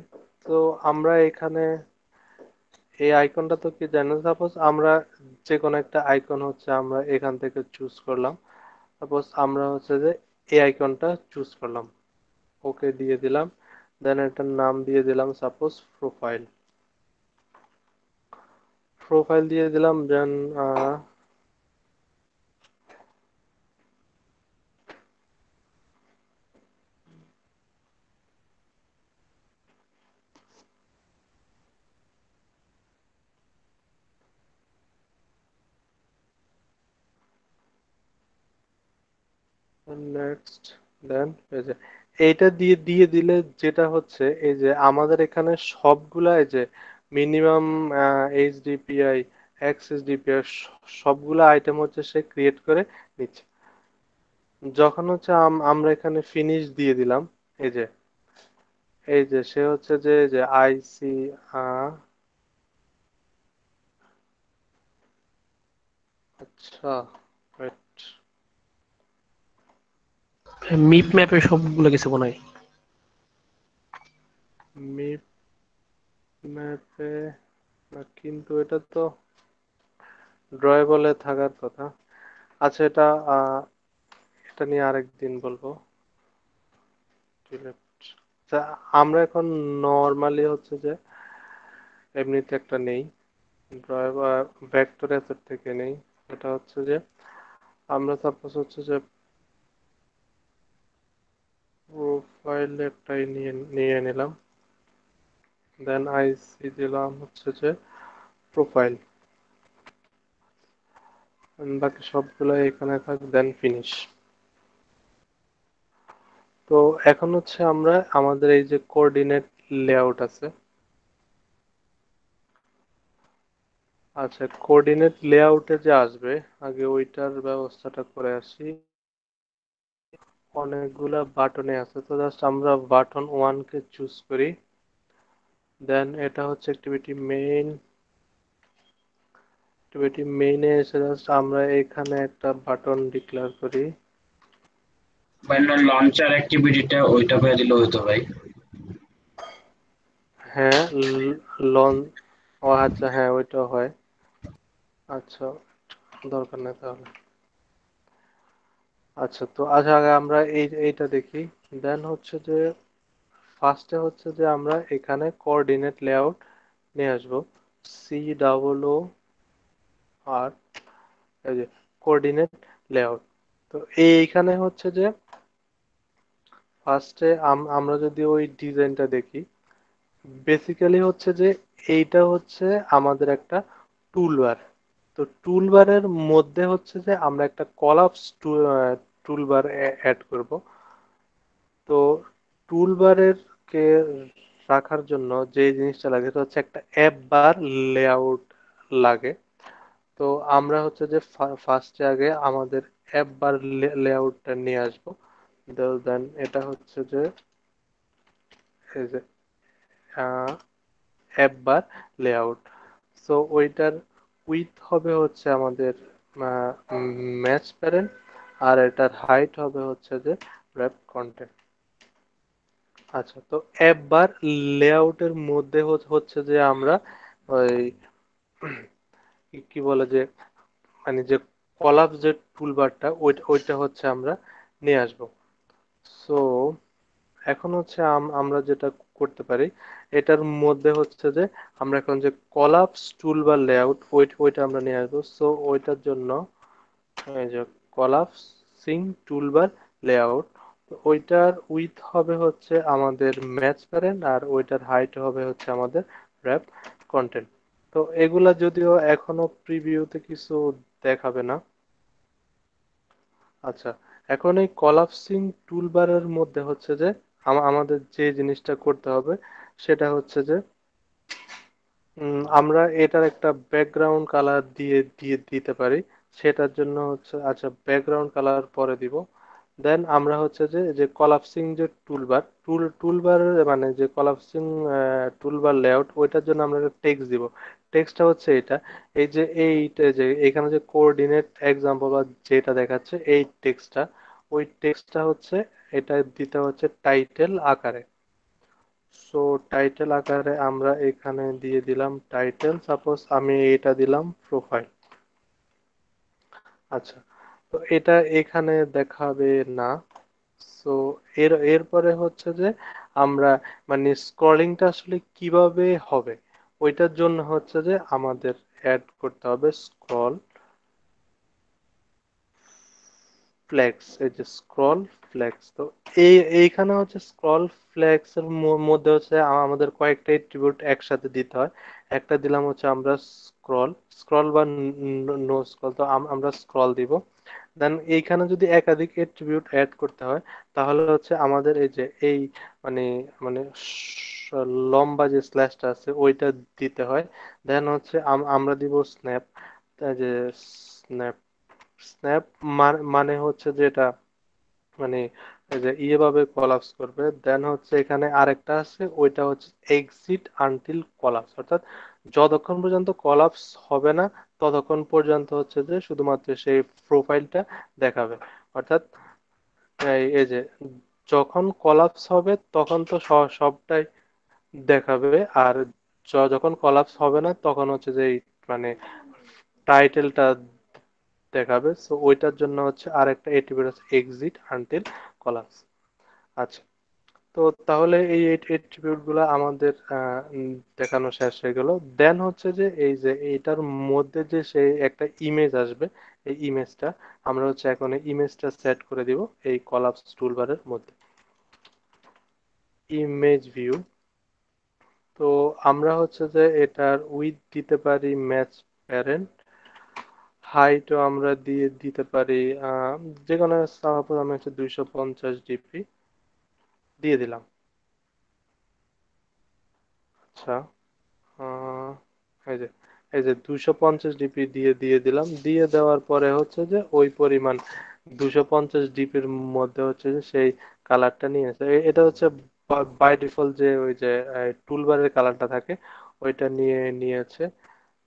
তো আমরা এখানে এই আইকনটা তো কি জানেন, সাপোজ আমরা যে কোনো একটা আইকন হচ্ছে আমরা এখান থেকে চুজ করলাম। সাপোজ আমরা হচ্ছে যে এই আইকনটা চুজ করলাম, ওকে দিয়ে দিলাম। দেন এটার নাম দিয়ে দিলাম সাপোজ প্রোফাইল। প্রোফাইল দিয়ে দিলাম, দেন নেক্সট। দেন এই যে এইটা দিয়ে দিয়ে দিলে যেটা হচ্ছে এই যে আমাদের এখানে সবগুলা এই যে মিনিমাম এইচডিপিআই, এক্সএসডিপিআই সবগুলা আইটেম হচ্ছে সে ক্রিয়েট করে নিচ্ছে। যখন হচ্ছে আমরা এখানে ফিনিশ দিয়ে দিলাম, এই যে সে হচ্ছে যে যে আইসি আচ্ছা, wait, মিপ ম্যাপে সবগুলো কিছু বানাই। মিপ ম্যাপে না, কিন্তু এটা তো ড্রয়েবলে থাকার কথা। আচ্ছা, এটা নিয়ে আরেকদিন বলবো। আচ্ছা, আমরা এখন নর্মালি হচ্ছে যে এমনিতে একটা নেই, ড্রয়েবল ভেক্টর অ্যাসেট থেকে নেই। এটা হচ্ছে যে আমরা সাপোজ হচ্ছে যে প্রোফাইল একটাই নিয়ে নিয়ে নিলাম, দেন আইসি দিলাম হচ্ছে যে প্রোফাইল, বাকি সবগুলো এখানে থাক, দেন ফিনিশ। তো এখন হচ্ছে আমরা আমাদের এই যে কোঅর্ডিনেট লেআউট আছে, আচ্ছা কোঅর্ডিনেট লেআউটে যে আসবে, আগে ওইটার ব্যবস্থাটা করে আসি। অনেকগুলা বাটনে আছে, তো জাস্ট আমরা বাটন ওয়ান কে চুজ করি, দেন এটা হচ্ছে অ্যাক্টিভিটি মেইন। অ্যাক্টিভিটি মেইনে এসে জাস্ট আমরা এখানে একটা বাটন ডিক্লেয়ার করি। ভাই না, লঞ্চার অ্যাক্টিভিটিটা ওইটা করে দিলে হতো ভাই। হ্যাঁ, লন, ও আচ্ছা হ্যাঁ ওইটা হয়। আচ্ছা, দরকার নেই তাহলে। আচ্ছা, তো আচ্ছা আগে আমরা এইটা দেখি, দেন হচ্ছে যে ফার্স্টে হচ্ছে যে আমরা এখানে কোঅর্ডিনেট লেআউট নিয়ে আসবো, COOR, এই যে কোঅর্ডিনেট লেআউট। তো এইখানে হচ্ছে যে ফার্স্টে আমরা যদি ওই ডিজাইনটা দেখি, বেসিক্যালি হচ্ছে যে এইটা হচ্ছে আমাদের একটা টুলবার। তো টুলবারের মধ্যে হচ্ছে যে আমরা একটা কলাপস টুলবার অ্যাড করব। তো টুলবারের কে রাখার জন্য যে জিনিসটা লাগে সেটা হচ্ছে একটা অ্যাপ বার লেআউট লাগে। তো আমরা হচ্ছে যে ফার্স্টে আগে আমাদের অ্যাপ বার লেআউটটা নিয়ে আসবো, দেন এটা হচ্ছে যে এই যে অ্যাপ বার লেআউট। সো ওইটার উইথ হবে হচ্ছে আমাদের ম্যাচ প্যারেন্ট, আর এটার হাইট হবে হচ্ছে যে র্যাপ কন্টেন্ট। আচ্ছা, তো অ্যাপ বার লেআউটের মধ্যে হচ্ছে যে আমরা ওই কি কি বলে যে মানে যে কলাপস যে টুলবারটা ওইটা হচ্ছে আমরা নিয়ে আসবো। সো এখন হচ্ছে আমরা যেটা করতে পারি, এটার মধ্যে হচ্ছে যে আমরা এখন যে কলাপস টুলবার লেআউট ওইটা আমরা নিয়ে আসবো। সো ওইটার জন্য এই যে কলাপসিং টুলবার লেআউট, ওইটার উইথ হবে হচ্ছে আমাদের ম্যাচ প্যারেন্ট, আর ওইটার হাইট হবে হচ্ছে আমাদের র্যাপ কন্টেন্ট। তো এগুলা যদিও এখনো প্রিভিউতে কিছু দেখাবে না। আচ্ছা, এখন এই কলাপসিং টুলবারের মধ্যে হচ্ছে যে আমাদের যে জিনিসটা করতে হবে সেটা হচ্ছে যে আমরা এটার একটা ব্যাকগ্রাউন্ড কালার দিয়ে দিয়ে দিতে পারি। সেটার জন্য হচ্ছে আচ্ছা ব্যাকগ্রাউন্ড কালার পরে দিব। দেন আমরা হচ্ছে যে যে কলাপসিং যে টুলবার মানে যে কলাপসিং টুলবার লেআউট, ওইটার জন্য আমরা একটা টেক্সট দিব। টেক্সটটা হচ্ছে এটা, এই যে এইটা যে এখানে যে কোঅর্ডিনেট এক্সাম্পল বা যেটা দেখাচ্ছে এই টেক্সটটা, ওই টেক্সটটা হচ্ছে এটা দিতে হচ্ছে টাইটেল আকারে। সো টাইটেল আকারে আমরা এখানে দিয়ে দিলাম টাইটেল, সাপোজ আমি এটা দিলাম প্রোফাইল। আচ্ছা, তো এটা এখানে দেখাবে না। সো এরপরে হচ্ছে যে আমরা মানে স্ক্রলিংটা আসলে কিভাবে হবে, ওইটার জন্য হচ্ছে যে আমাদের অ্যাড করতে হবে স্ক্রল ফ্লেক্স, এই যে স্ক্রল ফ্লেক্স। তো এইখানে হচ্ছে স্ক্রল ফ্লেক্স এর মধ্যে হচ্ছে আমাদের কয়েকটা এট্রিবিউট একসাথে দিতে হয়। একটা দিলাম হচ্ছে আমরা স্ক্রল, স্ক্রল বা নো স্ক্রল, তো আমরা স্ক্রল দিব। দেন এইখানে যদি একাধিক এট্রিবিউট অ্যাড করতে হয়, তাহলে হচ্ছে আমাদের এই যে এই মানে মানে লম্বা যে স্ল্যাশটা আছে ওইটা দিতে হয়। দেন হচ্ছে আমরা দিব স্ন্যাপ, যে স্ন্যাপ, স্ন্যাপ মানে হচ্ছে যে এটা মানে এই যে ইয়ে ভাবে কলাপস করবে। দেন হচ্ছে এখানে আরেকটা আছে, ওইটা হচ্ছে এক্সিট আনটিল কলাপস, অর্থাৎ যতক্ষণ পর্যন্ত কলাপস হবে না ততক্ষণ পর্যন্ত হচ্ছে যে শুধুমাত্র সেই প্রোফাইলটা দেখাবে। অর্থাৎ এই যে যখন কলাপস হবে তখন তো সবটাই দেখাবে, আর যখন কলাপস হবে না তখন হচ্ছে যে এই মানে টাইটেলটা দেখাবে। সো ওইটার জন্য হচ্ছে আরেকটা এট্রিবিউট আছে, এক্সিট আনটিল কলাপস। আচ্ছা, তো তাহলে এই এট্রিবিউট গুলো আমাদের দেখানো শেষ হয়ে গেল। দেন হচ্ছে যে এই যে এইটার মধ্যে যে সেই একটা ইমেজ আসবে, এই ইমেজটা আমরা হচ্ছে এখন এই ইমেজটা সেট করে দিব এই কলাপস টুলবারের মধ্যে, ইমেজ ভিউ। তো আমরা হচ্ছে যে এটার উইথ দিতে পারি ম্যাচ প্যারেন্ট, হাইটও আমরা দিয়ে দিতে পারি যে কোনো, সাপোজ আমি হচ্ছে 250 ডিপি দিয়ে দিলাম। আচ্ছা, আহ, এই যে 250 ডিপি দিয়ে দিয়ে দিলাম। দিয়ে দেওয়ার পরে হচ্ছে যে ওই পরিমাণ 250 ডিপির মধ্যে হচ্ছে যে সেই কালারটা নিয়ে আসে। এটা হচ্ছে বাই ডিফল্ট যে ওই যে টুলবারের কালারটা থাকে ওইটা নিয়ে নিয়েছে।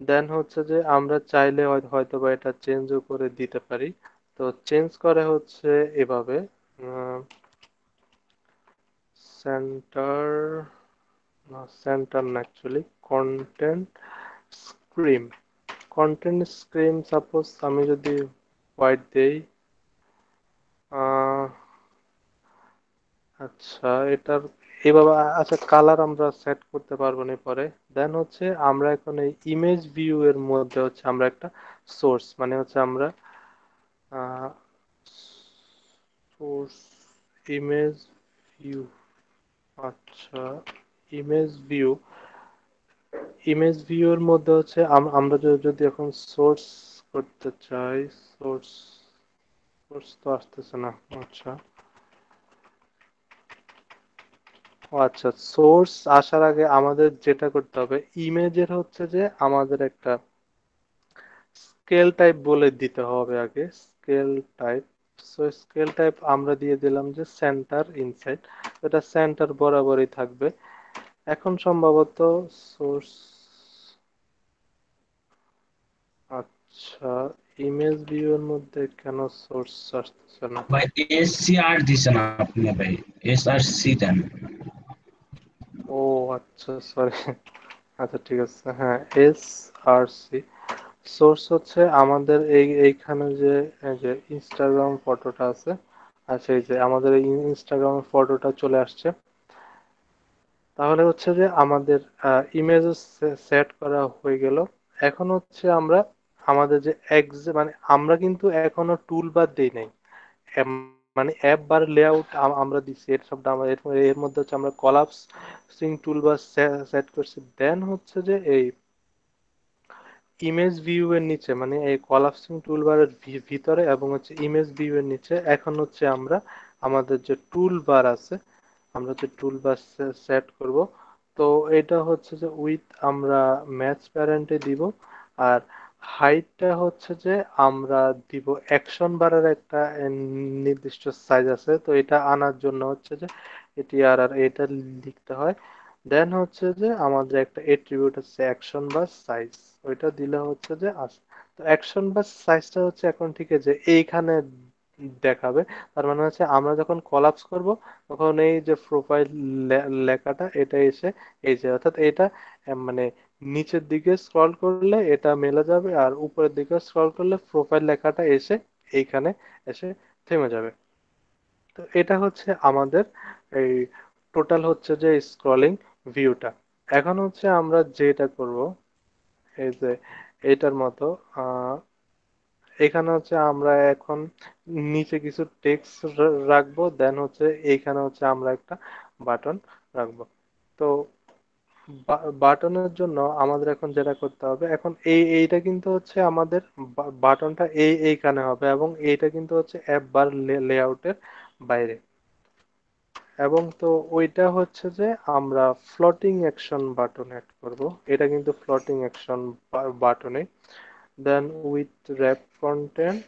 দেন হচ্ছে যে আমরা চাইলে হয়তো বা এটা চেঞ্জও করে দিতে পারি। তো চেঞ্জ করে হচ্ছে এভাবে, সেন্টার না, সেন্টার না, actually content scream, content scream suppose আমি যদি হোয়াইট দেই, আহ, আচ্ছা এটার এভাবে, আচ্ছা কালার আমরা সেট করতে পারবো না পরে। দেন হচ্ছে আমরা এখন এই ইমেজ ভিউ এর মধ্যে হচ্ছে আমরা একটা সোর্স, মানে হচ্ছে আমরা সোর্স ইমেজ ভিউ, আচ্ছা ইমেজ ভিউ, ইমেজ ভিউ এর মধ্যে হচ্ছে আমরা যদি এখন সোর্স করতে চাই, সোর্স, সোর্স তো আসতেছে না। আচ্ছা, ও আচ্ছা, সোর্স আসার আগে আমাদের যেটা করতে হবে, ইমেজের হচ্ছে যে আমাদের একটা স্কেল টাইপ বলে দিতে হবে আগে, scale type. So scale type আমরা দিয়ে দিলাম যে সেন্টার ইনসাইড, এটা সেন্টার বরাবরই থাকবে। এখন সম্ভবত সোর্স, আচ্ছা ইমেজ ভিউ এর মধ্যে কেন সোর্স আসতেছে না? ভাই এসসিআর দিছেন আপনি, ভাই এসআরসি দেন। ও আচ্ছা, সরি। আচ্ছা ঠিক আছে, হ্যাঁ এস আর সি। সোর্স হচ্ছে আমাদের এইখানে যে এই যে ইনস্টাগ্রাম ফটোটা আছে, আচ্ছা এই যে আমাদের এই ইনস্টাগ্রাম ফটোটা চলে আসছে। তাহলে হচ্ছে যে আমাদের ইমেজ সেট করা হয়ে গেল। এখন হচ্ছে আমরা আমাদের যে মানে আমরা কিন্তু এখনো টুল বার দেই নাই, মানে অ্যাপ বার লেআউট আমরা দিচ্ছি, এর সবটা আমরা এর মধ্যে হচ্ছে আমরা কলাপস সিং টুল বার সেট করছি। দেন হচ্ছে যে এই ইমেজ ভিউ এর নিচে, মানে এই কলাপসিং টুলবারের ভিতরে এবং হচ্ছে ইমেজ ভিউ এর নিচে এখন হচ্ছে আমরা আমাদের যে টুল বার আছে, আমরা যে টুল বার সেট করব। তো এটা হচ্ছে যে উইথ আমরা ম্যাচ প্যারেন্টে দিব, আর হাইটটা হচ্ছে যে আমরা দিব অ্যাকশন বারের একটা নির্দিষ্ট সাইজ আছে, তো এটা আনার জন্য হচ্ছে যে এটি আর এটা লিখতে হয়। দেন হচ্ছে যে আমাদের একটা এট্রিবিউট আছে অ্যাকশন বার সাইজ, ওইটা দিলে হচ্ছে যে আসে। তো অ্যাকশন বার সাইজটা হচ্ছে এখন ঠিক আছে এইখানে দেখাবে। তার মানে হচ্ছে আমরা যখন কলাপস করব তখন এই যে প্রোফাইল লেখাটা এটা এসে এই যে, অর্থাৎ এটা মানে নিচের দিকে স্ক্রল করলে এটা মেলে যাবে, আর উপরের দিকে স্ক্রল করলে প্রোফাইল লেখাটা এসে এইখানে এসে থেমে যাবে। তো এটা হচ্ছে আমাদের এই টোটাল হচ্ছে যে স্ক্রলিং ভিউটা। এখন হচ্ছে আমরা যেটা করব এই যে এটার মতো, আহ এখানে হচ্ছে আমরা এখন নিচে কিছু টেক্সট রাখবো, দেন হচ্ছে এইখানে হচ্ছে আমরা একটা বাটন রাখবো। তো বাটনের জন্য আমাদের এখন যেটা করতে হবে, এখন এইটা কিন্তু হচ্ছে আমাদের বাটনটা এইখানে হবে, এবং এইটা কিন্তু হচ্ছে অ্যাপ বার লেআউটের বাইরে। এবং তো ওইটা হচ্ছে যে আমরা ফ্লোটিং অ্যাকশন বাটন অ্যাড করব, এটা কিন্তু ফ্লোটিং অ্যাকশন বাটনে। দেন উইথ র্যাপ কন্টেন্ট,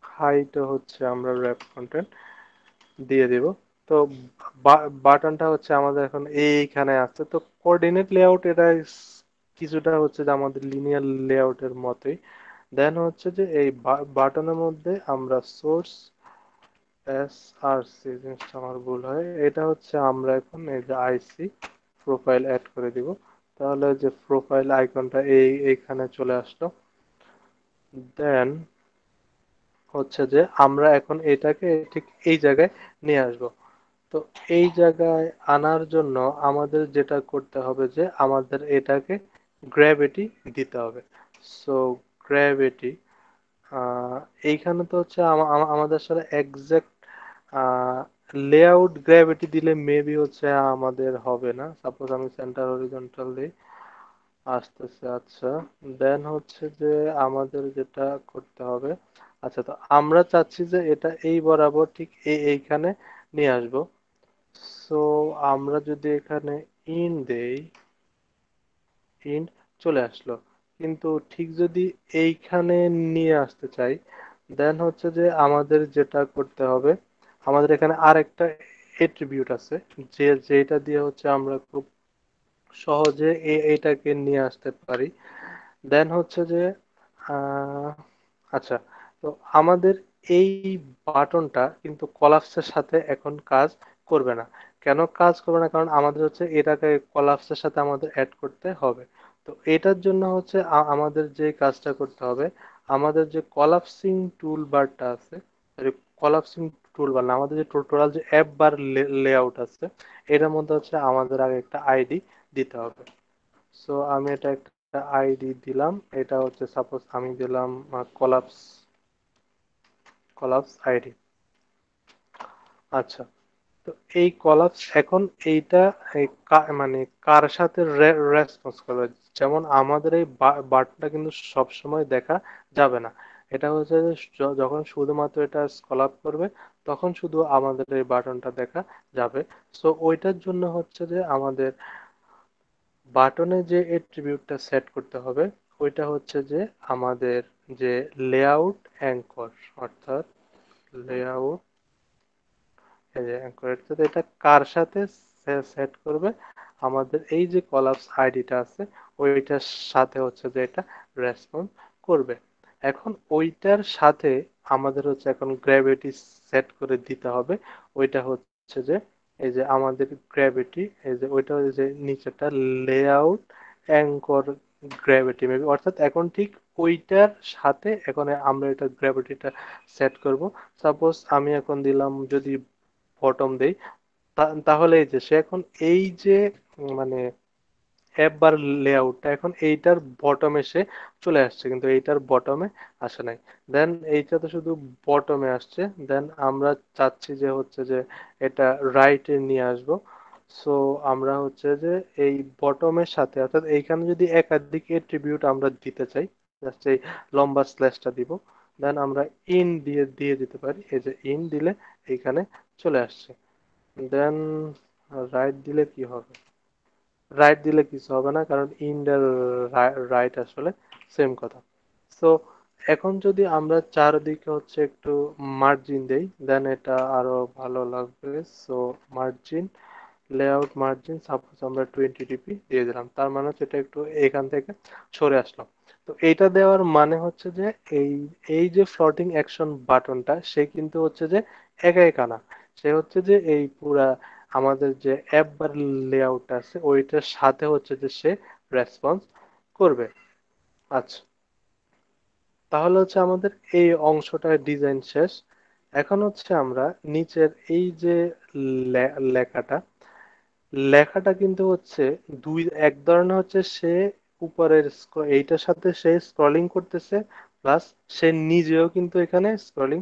হাইটা হচ্ছে আমরা র্যাপ কন্টেন্ট দিয়ে দিব। তো বাটনটা হচ্ছে আমাদের এখন এইখানে আছে। তো কোঅর্ডিনেট লেআউট এটা কিছুটা হচ্ছে যে আমাদের লিনিয়ার লেআউটের মতোই। দেন হচ্ছে যে এই বাটনের মধ্যে আমরা সোর্স SRC, জিনিসটা আমার ভুল হয়, এটা হচ্ছে আমরা এখন এই যে আইসি প্রোফাইল অ্যাড করে দিব। তাহলে যে প্রোফাইল আইকনটা এইখানে চলে আসলো। দেন হচ্ছে যে আমরা এখন এটাকে ঠিক এই জায়গায় নিয়ে আসব। তো এই জায়গায় আনার জন্য আমাদের যেটা করতে হবে যে আমাদের এটাকে গ্র্যাভিটি দিতে হবে। সো গ্র্যাভিটি, আহ, এইখানে তো হচ্ছে আমাদের আসলে এক্সাক্ট লেআউট গ্র্যাভিটি দিলে মেবি হচ্ছে আমাদের হবে না। সাপোজ আমি সেন্টার হরিজন্টাল দিই, আসতেছে। আচ্ছা, দেন হচ্ছে যে আমাদের যেটা করতে হবে, আচ্ছা, তো আমরা চাচ্ছি যে এটা এই বরাবর ঠিক এইখানে নিয়ে আসবো। সো আমরা যদি এখানে ইন দেই, ইন চলে আসলো। কিন্তু ঠিক যদি এইখানে নিয়ে আসতে চাই, দেন হচ্ছে যে আমাদের যেটা করতে হবে, আমাদের এখানে আরেকটা এট্রিবিউট আছে যেটা দিয়ে হচ্ছে আমরা খুব সহজে এইটাকে নিয়ে আসতে পারি। দেন হচ্ছে যে আহ, আচ্ছা, তো আমাদের এই বাটনটা কিন্তু কলাপসের সাথে এখন কাজ করবে না। কেন কাজ করবে না? কারণ আমাদের হচ্ছে এটাকে কলাপসের সাথে আমাদের অ্যাড করতে হবে। তো এটার জন্য হচ্ছে আমাদের যে কাজটা করতে হবে, আমাদের যে কলাপসিং টুল বারটা আছে, কলাপসিং টুল বার না, আমাদের যে টোটাল যে অ্যাপ বার লেআউট আছে, এটার মধ্যে হচ্ছে আমাদের আগে একটা আইডি দিতে হবে। সো আমি এটা একটা আইডি দিলাম। এটা হচ্ছে সাপোজ আমি দিলাম কলাপস, কলাপস আইডি। আচ্ছা, তো এই কলাপস এখন এইটা মানে কার সাথে রেসপন্স করবে? যেমন আমাদের এই বাটনটা কিন্তু সব সময় দেখা যাবে না। এটা হচ্ছে যে যখন শুধুমাত্র এটা স্ক্রল আপ করবে, তখন শুধু আমাদের এই বাটনটা দেখা যাবে। সো ওইটার জন্য হচ্ছে যে আমাদের বাটনে যে এট্রিবিউটটা সেট করতে হবে, ওইটা হচ্ছে যে আমাদের যে লেআউট অ্যাঙ্কর, অর্থাৎ লেআউট, এই যে অ্যাঙ্কর, এটা কার সাথে সেট করবে? আমাদের এই যে কলাপস আইডিটা আছে, ওইটার সাথে হচ্ছে যে এটা রেসপন্স করবে। এখন ওইটার সাথে আমাদের হচ্ছে এখন গ্র্যাভিটি সেট করে দিতে হবে। ওইটা হচ্ছে যে এই যে আমাদের গ্র্যাভিটি, এই যে ওইটা ওই যে নিচেটা লেআউট অ্যাঙ্কর গ্র্যাভিটি মেবি, অর্থাৎ এখন ঠিক ওইটার সাথে এখন আমরা এটা গ্র্যাভিটিটা সেট করব। সাপোজ আমি এখন দিলাম যদি বটম দেই, তাহলে এই যে সে এখন এই যে মানে অ্যাপ বার লেআউটটা এখন এইটার বটমে সে চলে আসছে, কিন্তু এইটার বটমে আসে নাই। দেন এইটা তো শুধু বটমে আসছে। দেন আমরা চাচ্ছি যে হচ্ছে যে এটা রাইটে নিয়ে আসবো। সো আমরা হচ্ছে যে এই বটমের সাথে, অর্থাৎ এইখানে যদি একাধিক এট্রিবিউট আমরা দিতে চাই, জাস্ট এই লম্বা স্ল্যাশটা দিব। দেন আমরা ইন দিয়ে দিয়ে দিতে পারি। এই যে ইন দিলে এইখানে চলে আসছে। দেন রাইট দিলে কি হবে? রাইট দিলে কিছু হবে না, কারণ ইন্ড আর রাইট আসলে সেম কথা। সো এখন যদি আমরা চারদিকে হচ্ছে একটু মার্জিন দেই, দেন এটা আরো ভালো লাগবে। So margin, layout margin, suppose আমরা 20 ডিপি দিয়ে দিলাম, তার মানে হচ্ছে এটা একটু এখান থেকে সরে আসলো। তো এইটা দেওয়ার মানে হচ্ছে যে এই এই যে ফ্লোটিং অ্যাকশন বাটনটা, সে কিন্তু হচ্ছে যে একা একা না, সে হচ্ছে যে এই পুরা আমাদের যে অ্যাপ বার লেআউট আছে ওইটার সাথে হচ্ছে যে সে রেসপন্স করবে। আচ্ছা, তাহলে হচ্ছে আমাদের এই অংশটার ডিজাইন শেষ। এখন হচ্ছে আমরা নিচের এই যে লেখাটা, লেখাটা কিন্তু হচ্ছে দুই এক ধরনের, হচ্ছে সে উপরের এইটার সাথে সে স্ক্রলিং করতেছে, প্লাস সে নিজেও কিন্তু এখানে স্ক্রলিং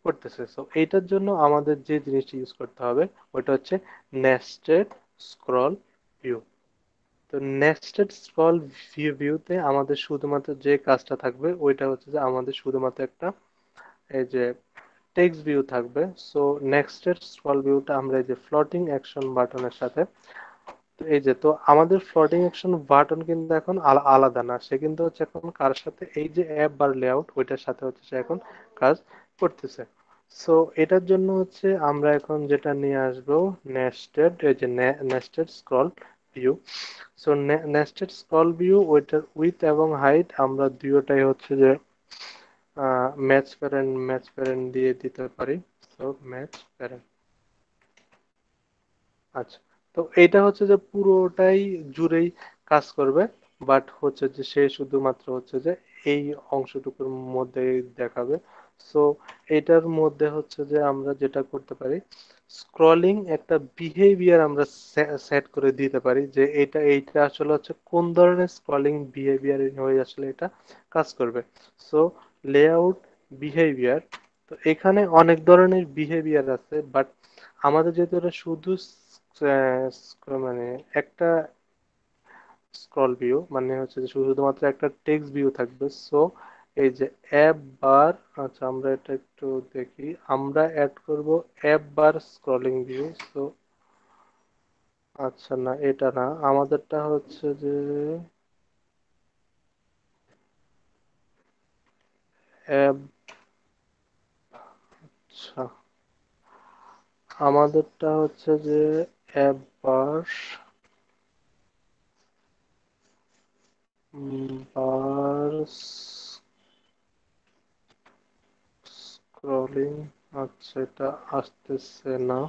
করতেছে। সো এইটার জন্য আমাদের যে জিনিসটা ইউজ করতে হবে ওইটা হচ্ছে নেস্টেড স্ক্রল ভিউ। তো নেস্টেড স্ক্রল ভিউতে আমাদের শুধুমাত্র যে কাজটা থাকবে ওইটা হচ্ছে যে আমাদের শুধুমাত্র একটা এই যে টেক্সট ভিউ থাকবে। সো নেক্সটের স্ক্রল ভিউটা আমরা এই যে ফ্লোটিং অ্যাকশন বাটনের সাথে, তো এই যে, তো আমাদের ফ্লোটিং অ্যাকশন বাটন কিন্তু এখন আলাদা না, সে কিন্তু হচ্ছে এখন কার সাথে, এই যে অ্যাপ বার লেআউট ওইটার সাথে হচ্ছে সে এখন কাজ করতেছে। সো এটার জন্য হচ্ছে আমরা এখন যেটা নিয়ে আসবো, নেস্টেড, এই যে nested scroll view. So nested scroll view ওইটার উইথ এবং হাইট আমরা দুটোটাই হচ্ছে যে ম্যাচ প্যারেন্ট দিয়ে দিতে পারি। So match parent. আচ্ছা, তো এইটা হচ্ছে যে পুরোটাই জুড়েই কাজ করবে, বাট হচ্ছে যে সে শুধুমাত্র হচ্ছে যে এই অংশটুকুর মধ্যেই দেখাবে। সো এটার মধ্যে হচ্ছে যে আমরা যেটা করতে পারি, স্ক্রলিং একটা বিহেভিয়ার আমরা সেট করে দিতে পারি যে এইটা আসলে হচ্ছে কোন ধরনের স্ক্রলিং বিহেভিয়ার হয়ে আসলে এটা কাজ করবে। সো লেআউট বিহেভিয়ার, তো এখানে অনেক ধরনের বিহেভিয়ার আছে, বাট আমাদের যেহেতু এটা শুধু মানে একটা স্ক্রল ভিউ, মানে হচ্ছে যে শুধুমাত্র একটা টেক্সট ভিউ থাকবে। সো এই যে অ্যাপ বার, আচ্ছা আমরা এটা একটু দেখি, আমরা অ্যাড করব অ্যাপ বার স্ক্রলিং ভিউ। সো আচ্ছা, না এটা না, আমাদেরটা হচ্ছে যে অ্যাপ, আচ্ছা আমাদেরটা হচ্ছে যে অ্যাপ বার বার স্ক্রলিং, আচ্ছা এটা আসতেছে না।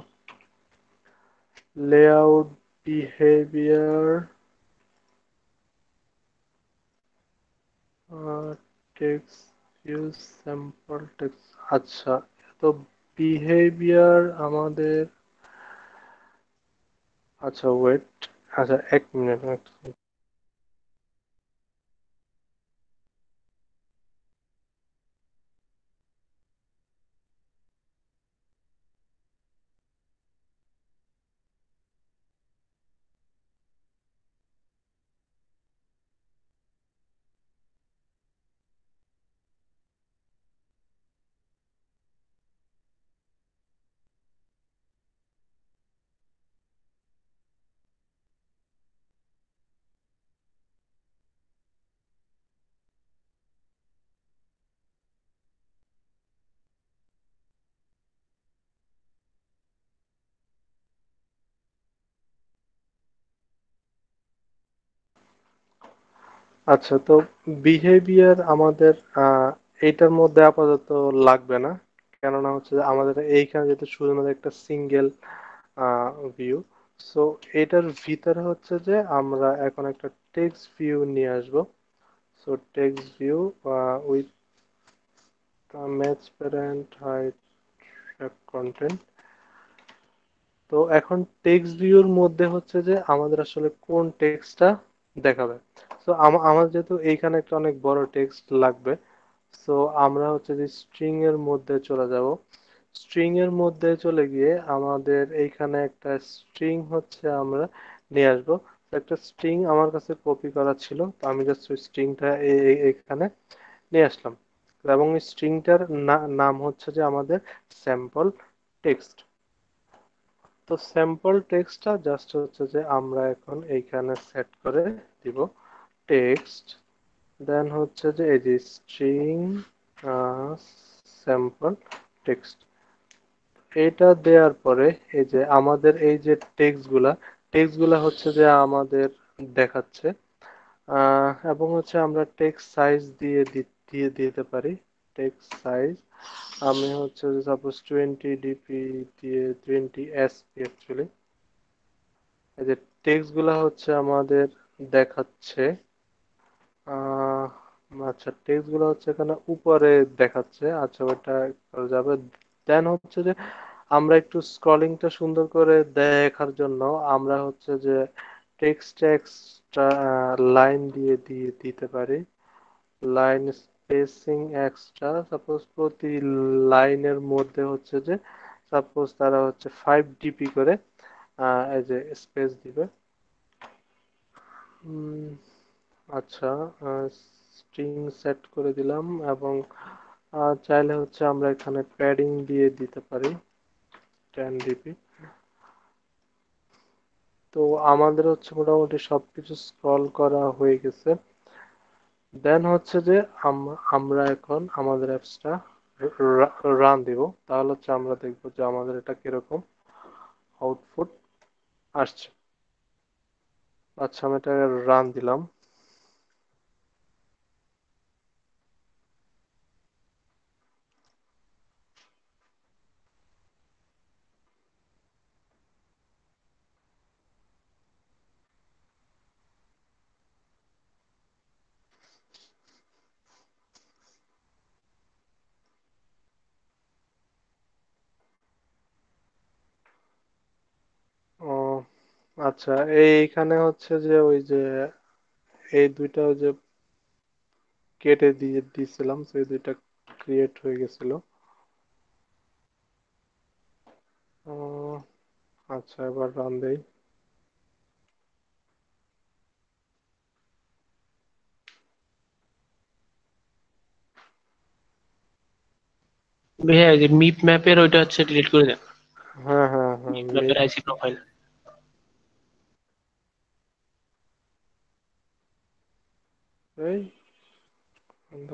Layout behaviour text use sample text, আচ্ছা তো বিহেভিয়ার আমাদের, আচ্ছা ওয়েট, আচ্ছা এক মিনিট। আচ্ছা, তো বিহেভিয়ার আমাদের এইটার মধ্যে আপাতত লাগবে না, কেননা হচ্ছে যে আমাদের এইখানে যেহেতু শুধুমাত্র একটা সিঙ্গেল ভিউ। সো এটার ভিতরে হচ্ছে যে আমরা এখন একটা টেক্সট ভিউ নিয়ে আসবো। So text view with match parent height content. তো এখন টেক্সট ভিউর মধ্যে হচ্ছে যে আমাদের আসলে কোন টেক্সটটা দেখাবে। সো আমার যেহেতু এইখানে একটা অনেক বড় টেক্সট লাগবে, সো আমরা হচ্ছে যে স্ট্রিং এর মধ্যে চলে যাব। স্ট্রিং এর মধ্যে চলে গিয়ে আমাদের এইখানে একটা স্ট্রিং হচ্ছে আমরা নিয়ে আসবো। তো একটা স্ট্রিং আমার কাছে কপি করা ছিল, তো আমি জাস্ট ওই স্ট্রিংটা এখানে নিয়ে আসলাম, এবং স্ট্রিংটার নাম হচ্ছে যে আমাদের স্যাম্পল টেক্সট। তো স্যাম্পল টেক্সটটা জাস্ট হচ্ছে যে আমরা এখন এইখানে সেট করে দিব টেক্সট, দেন হচ্ছে যে এই যে স্ট্রিং স্যাম্পল টেক্সট, এটা দেওয়ার পরে এই যে আমাদের এই যে টেক্সট গুলা হচ্ছে যে আমাদের দেখাচ্ছে। এবং হচ্ছে আমরা টেক্সট সাইজ দিয়ে দিতে পারি। টেক্সট সাইজ আমি হচ্ছে যে সাপোজ 20 ডিপি দিয়ে 20 এসপি অ্যাকচুয়ালি। এই যে টেক্সট গুলা হচ্ছে আমাদের দেখাচ্ছে। আহ আচ্ছা, টেক্সট গুলো হচ্ছে এখানে উপরে দেখাচ্ছে, আচ্ছা ওটা করা যাবে। দেন হচ্ছে যে আমরা একটু স্ক্রলিংটা সুন্দর করে দেখার জন্য আমরা হচ্ছে যে টেক্সট এক্সট্রা লাইন দিয়ে দিতে পারি। লাইন স্পেসিং এক্সট্রা, সাপোজ প্রতি লাইনের মধ্যে হচ্ছে যে সাপোজ তারা হচ্ছে 5 ডিপি করে এই যে স্পেস দিবে। উম, আচ্ছা, স্ট্রিং সেট করে দিলাম, এবং চাইলে হচ্ছে আমরা এখানে প্যাডিং দিয়ে দিতে পারি 10 ডিপি। তো আমাদের হচ্ছে মোটামুটি সবকিছু স্ক্রল করা হয়ে গেছে। দেন হচ্ছে যে আমরা এখন আমাদের অ্যাপসটা রান দিব, তাহলে হচ্ছে আমরা দেখবো যে আমাদের এটা কিরকম আউটপুট আসছে। আচ্ছা, আমি এটা রান দিলাম। ও আচ্ছা, এইখানে হচ্ছে যে ওই যে এই দুইটা ওই যে কেটে দিয়ে দিয়েছিলাম, সেই দুইটা ক্রিয়েট হয়ে গেছিল। ও আচ্ছা, এবার রান দেই। ভাইয়া এই যে মিপ ম্যাপের ওইটা হচ্ছে ডিলিট করে দেন। হ্যাঁ হ্যাঁ হ্যাঁ, মিপ ম্যাপের আইসি প্রোফাইল। এই বন্ধ।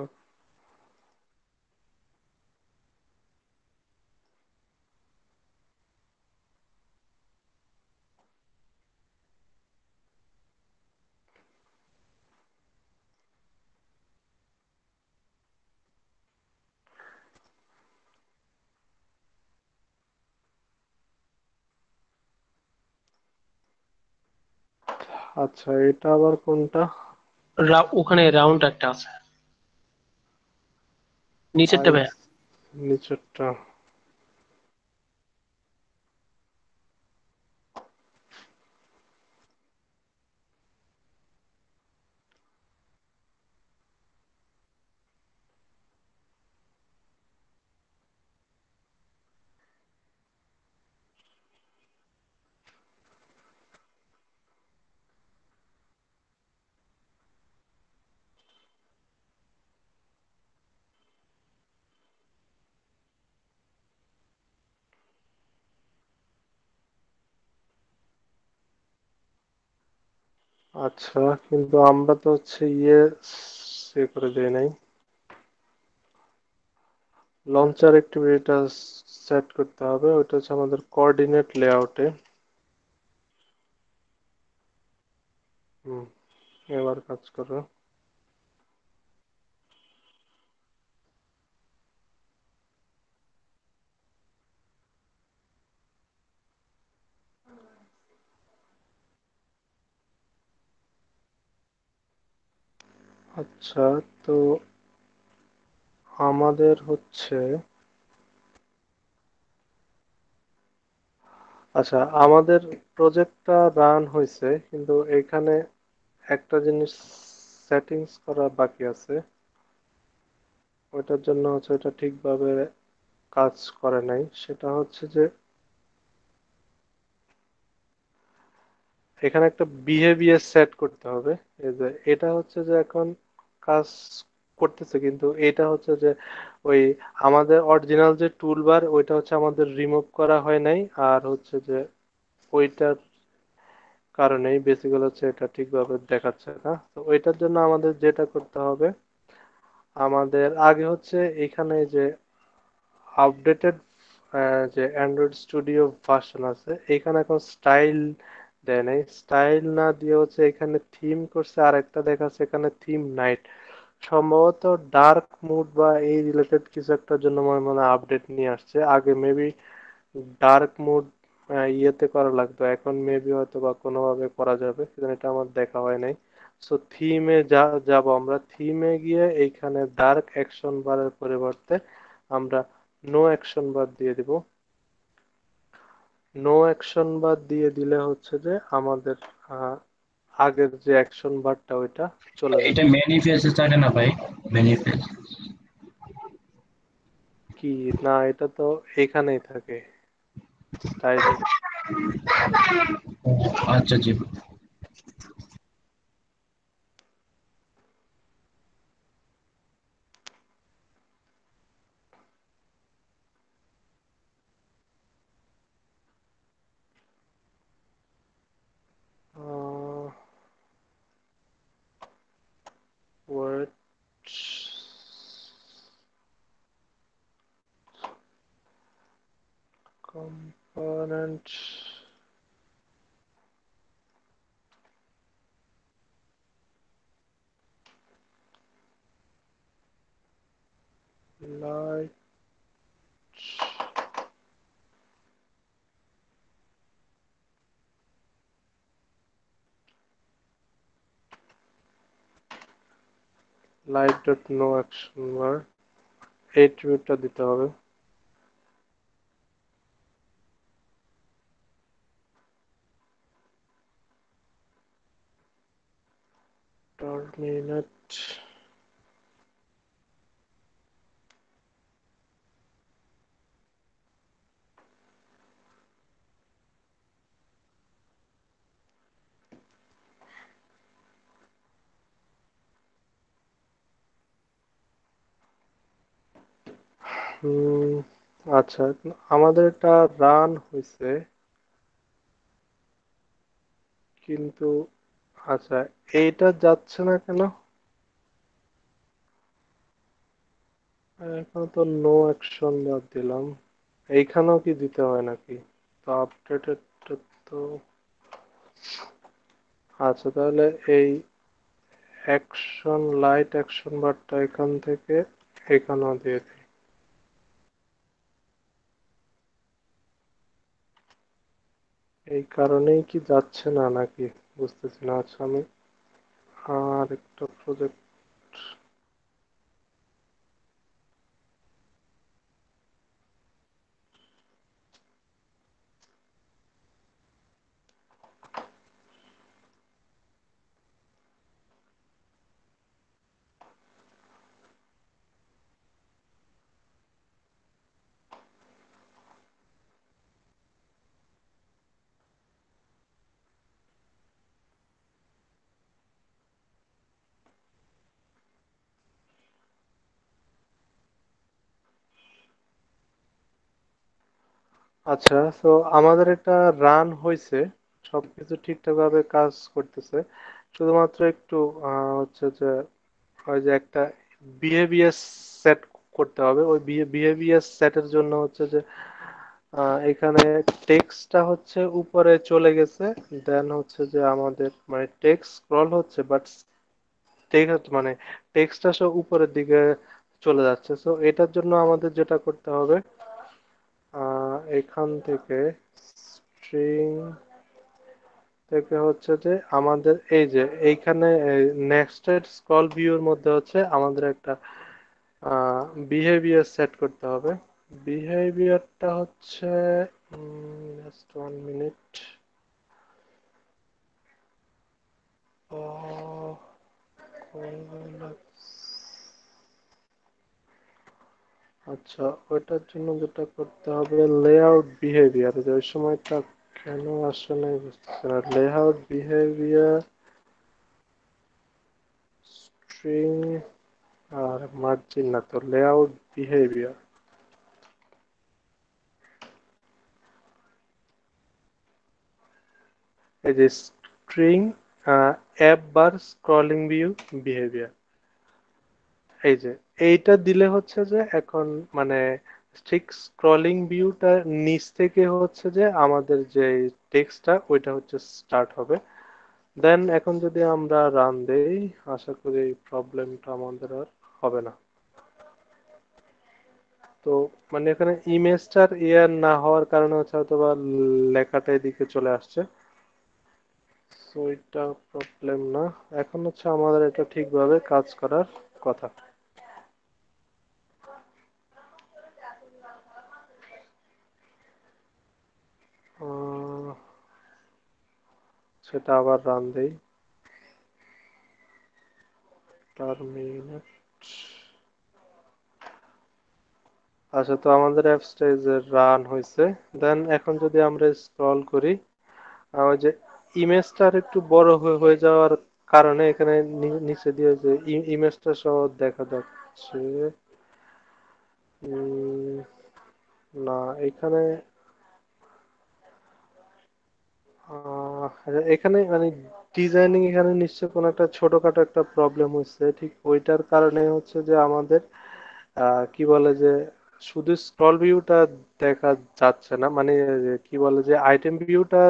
আচ্ছা, এটা আবার কোনটা? ওখানে রাউন্ড একটা আছে নিচেরটা আইস, ভাইয়া। নিচেরটা? আচ্ছা, কিন্তু আমরা তো হচ্ছে সে করে দেই নাই। লঞ্চার অ্যাক্টিভিটিটা সেট করতে হবে, ওটা হচ্ছে আমাদের কোঅর্ডিনেট লেআউটে। হুম, এবার কাজ করো। আচ্ছা, তো আমাদের হচ্ছে, আচ্ছা আমাদের প্রজেক্টটা রান হয়েছে, কিন্তু এখানে একটা জিনিস সেটিংস করা বাকি আছে। ওইটার জন্য হচ্ছে ওটা ঠিকভাবে কাজ করে নাই। সেটা হচ্ছে যে এখানে একটা বিহেভিয়ার সেট করতে হবে। এই যে এটা হচ্ছে যে এখন কাজ করতেছে, কিন্তু এটা হচ্ছে যে ওই আমাদের অরিজিনাল যে টুলবার ওইটা হচ্ছে আমাদের রিমুভ করা হয় নাই। আর হচ্ছে যে ওইটার কারণেই বেসিক্যালি হচ্ছে এটা ঠিকভাবে দেখাচ্ছে না। তো ওইটার জন্য আমাদের যেটা করতে হবে, আমাদের আগে হচ্ছে এখানে যে আপডেটেড যে অ্যান্ড্রয়েড স্টুডিও ভার্সন আছে, এখানে এখন স্টাইল দেয় নাই। স্টাইল না দিয়ে হচ্ছে এখানে থিম করছে, আর একটা দেখাচ্ছে এখানে থিম নাইট। সম্ভবত ডার্ক মুড বা এই রিলেটেড কিছু একটার জন্য মনে মনে আপডেট নিয়ে আসছে। আগে মেবি ডার্ক মুড ইয়েতে করা লাগতো, এখন মেবি হয়তো বা কোনোভাবে করা যাবে, কিন্তু এটা আমার দেখা হয় নাই। সো থিমে যাব, আমরা থিমে গিয়ে এইখানে ডার্ক অ্যাকশন বারের পরিবর্তে আমরা নো অ্যাকশন বার দিয়ে দিব। নো অ্যাকশন বার দিয়ে দিলে হচ্ছে যে আমাদের আহ, আগের যে অ্যাকশন বারটা ওইটা চলে এটা যাবে। ম্যানিফেস্টে থাকে না ভাই? ম্যানিফেস্ট। কি না, এটা তো এখানেই থাকে, স্টাইলে। আচ্ছা জি। Word component, light light dot no action bar, এই ট্রিবিউটটা দিতে হবে। টার্মিনেট। হুম, আচ্ছা, আমাদের এটা রান হয়েছে, কিন্তু আচ্ছা এইটা যাচ্ছে না কেন? এখন তো নো অ্যাকশন বাদ দিলাম, এইখানেও কি দিতে হয় নাকি? তো আপডেটেড তো, আচ্ছা তাহলে এই অ্যাকশন লাইট অ্যাকশন বারটা এখান থেকে এখানেও দিয়ে দিই। এই কারণেই কি যাচ্ছে না নাকি বুঝতেছি না। আচ্ছা আমি আর একটা প্রজেক্ট, আচ্ছা তো আমাদের এটা রান হয়েছে, সবকিছু ঠিকঠাক ভাবে কাজ করতেছে, শুধুমাত্র একটু হচ্ছে যে ওই যে একটা বিহেভিয়ার সেট করতে হবে। ওই বিহেভিয়ার সেটের জন্য হচ্ছে যে এখানে টেক্সটটা হচ্ছে উপরে চলে গেছে, দেন হচ্ছে যে আমাদের মানে টেক্সট স্ক্রল হচ্ছে বাট টেক্সট মানে টেক্সটটা সব উপরের দিকে চলে যাচ্ছে। সো এটার জন্য আমাদের যেটা করতে হবে, এখান থেকে স্ট্রিং থেকে হচ্ছে যে আমাদের এই যে এইখানে নেক্সটেড স্ক্রল ভিউর মধ্যে হচ্ছে আমাদের একটা বিহেভিয়ার সেট করতে হবে। বিহেভিয়ারটা হচ্ছে জাস্ট 1 মিনিট। আচ্ছা ওইটার জন্য যেটা করতে হবে লেআউট বিহেভিয়ার, যে ওই সময়টা কেন আসে নাই বুঝতেছি না। লেআউট বিহেভিয়ার স্ট্রিং আর মার্জিন না তো, লেআউট বিহেভিয়ার, এই যে স্ট্রিং অ্যাপ বার স্ক্রলিং ভিউ বিহেভিয়ার, এই যে এইটা দিলে হচ্ছে যে এখন মানে ঠিক স্ক্রলিং ভিউটা নিচ থেকে হচ্ছে যে আমাদের যে টেক্সটটা ওইটা হচ্ছে স্টার্ট হবে। দেন এখন যদি আমরা রান দেই, আশা করি এই প্রবলেমটা আমাদের আর হবে না। তো মানে এখানে ইমেজটার ইয়ার না হওয়ার কারণে হচ্ছে হয়তো বা লেখাটা এদিকে চলে আসছে। সো এটা প্রবলেম না, এখন হচ্ছে আমাদের এটা ঠিকভাবে কাজ করার কথা। আহ, সেটা আবার রান দেই, টার্মিনেট। আচ্ছা তো আমাদের অ্যাপসটা যে রান হয়েছে, দেন এখন যদি আমরা স্ক্রল করি, ওই যে ইমেজটা আর একটু বড় হয়ে যাওয়ার কারণে এখানে নিচে দিয়ে যে ইমেজটা সহ দেখা যাচ্ছে। উম, না এখানে এখানে মানে ডিজাইনিং এখানে নিশ্চয় কোনো একটা ছোটখাটো একটা প্রবলেম হচ্ছে, ঠিক ওইটার কারণে হচ্ছে যে আমাদের কি বলে যে শুধু স্ক্রল ভিউটা দেখা যাচ্ছে না, মানে কি বলে যে আইটেম ভিউটা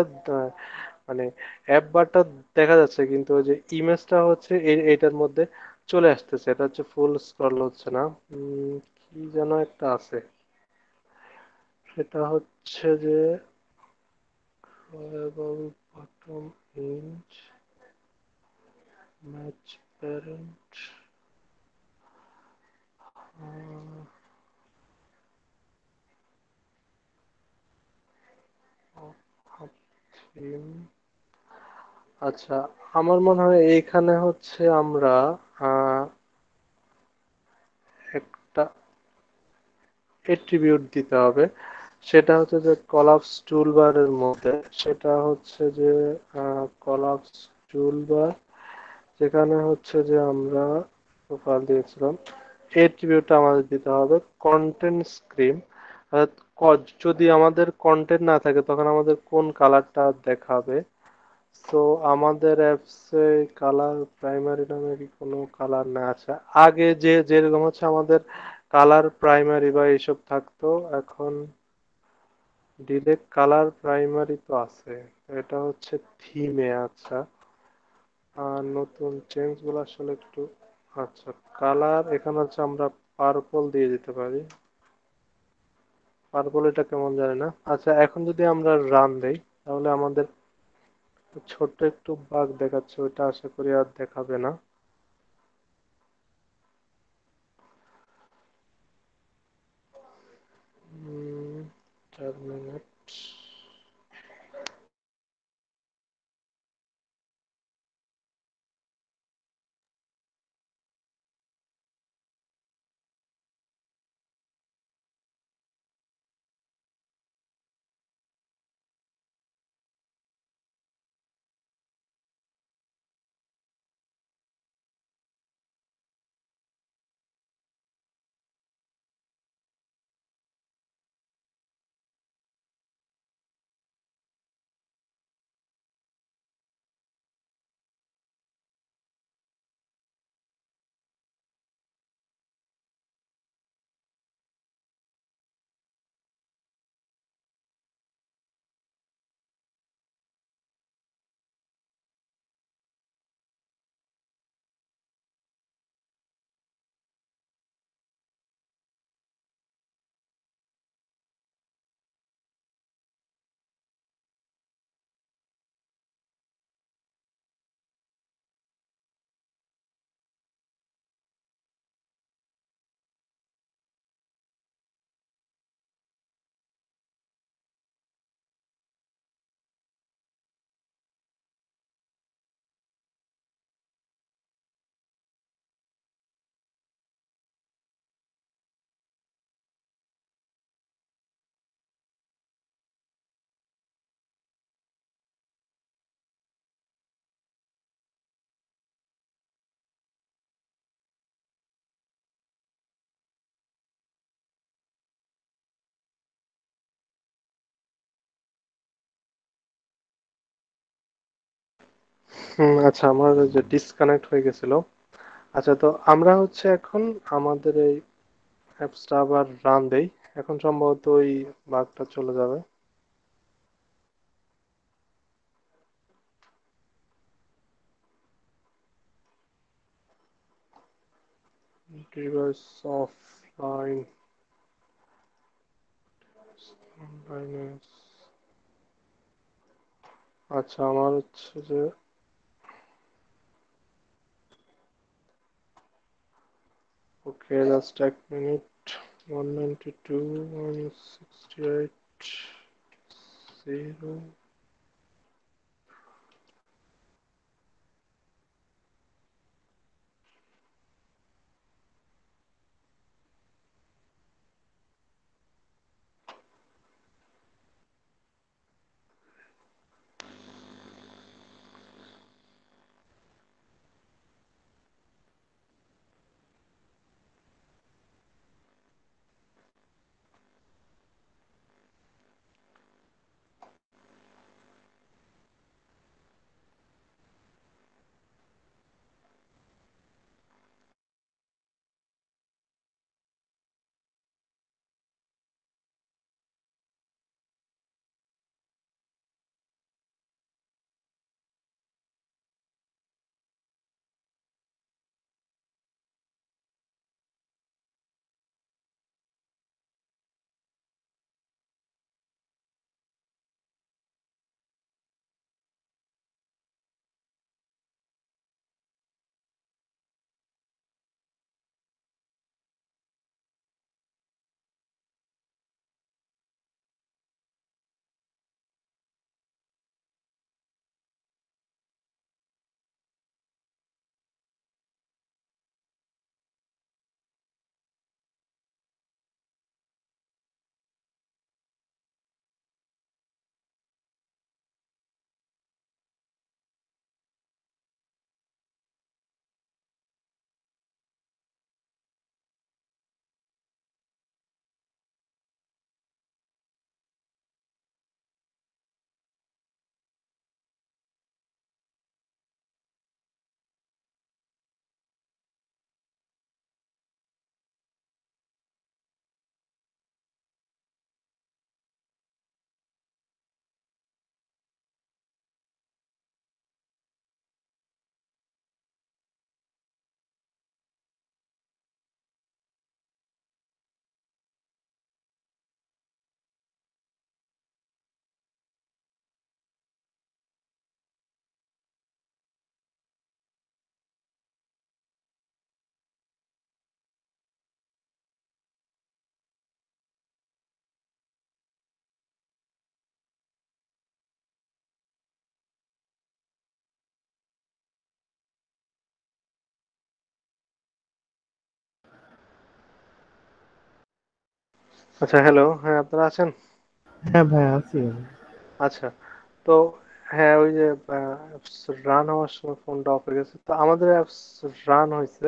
মানে অ্যাপ বারটা দেখা যাচ্ছে, কিন্তু ওই যে ইমেজটা হচ্ছে এইটার মধ্যে চলে আসতেছে, এটা হচ্ছে ফুল স্ক্রল হচ্ছে না। কি যেন একটা আছে, সেটা হচ্ছে যে bottom inch match parent theme. আচ্ছা, আমার মনে হয় এইখানে হচ্ছে আমরা আহ, একটা এট্রিবিউট দিতে হবে। সেটা হচ্ছে যে কলাপস টুলবারের মধ্যে, সেটা হচ্ছে যে কলাপস টুলবার, যেখানে হচ্ছে যে আমরা প্রোফাইল দিয়েছিলাম, এট্রিবিউটটা আমাদের দিতে হবে কন্টেন্ট স্ক্রিম। যদি আমাদের কন্টেন্ট না থাকে তখন আমাদের কোন কালারটা দেখাবে। তো আমাদের অ্যাপসে কালার প্রাইমারি নামে কি কোনো কালার না আছে? আগে যে যেরকম হচ্ছে আমাদের কালার প্রাইমারি বা এইসব থাকতো, এখন ডিরেক্ট কালার প্রাইমারি তো আছে। এটা হচ্ছে থিমে। আচ্ছা, আর নতুন চেঞ্জ গুলো আসলে একটু, আচ্ছা কালার এখানে হচ্ছে আমরা পার্পল দিয়ে দিতে পারি। পার্পল এটা কেমন জানি না। আচ্ছা, এখন যদি আমরা রান দেই তাহলে আমাদের ছোট্ট একটু বাগ দেখাচ্ছে, ওইটা আশা করি আর দেখাবে না। 4 মিনিট। আচ্ছা, আমার ওই যে ডিসকানেক্ট হয়ে গেছিল। আচ্ছা, তো আমরা হচ্ছে এখন আমাদের এই অ্যাপসটা আবার রান দেই। এখন সম্ভবত ওই বাগটা চলে যাবে। ডিভাইস অফলাইন, আচ্ছা আমার হচ্ছে যে, ওকে জাস্ট 1 মিনিট। 192 168 0। আচ্ছা, হ্যালো, হ্যাঁ আপনারা আছেন? হ্যাঁ ভাই আছি আমি। আচ্ছা, তো হ্যাঁ ওই যে রান হওয়ার সময় ফোনটা অফ হয়ে গেছে, তো আমাদের অ্যাপস রান হয়েছে।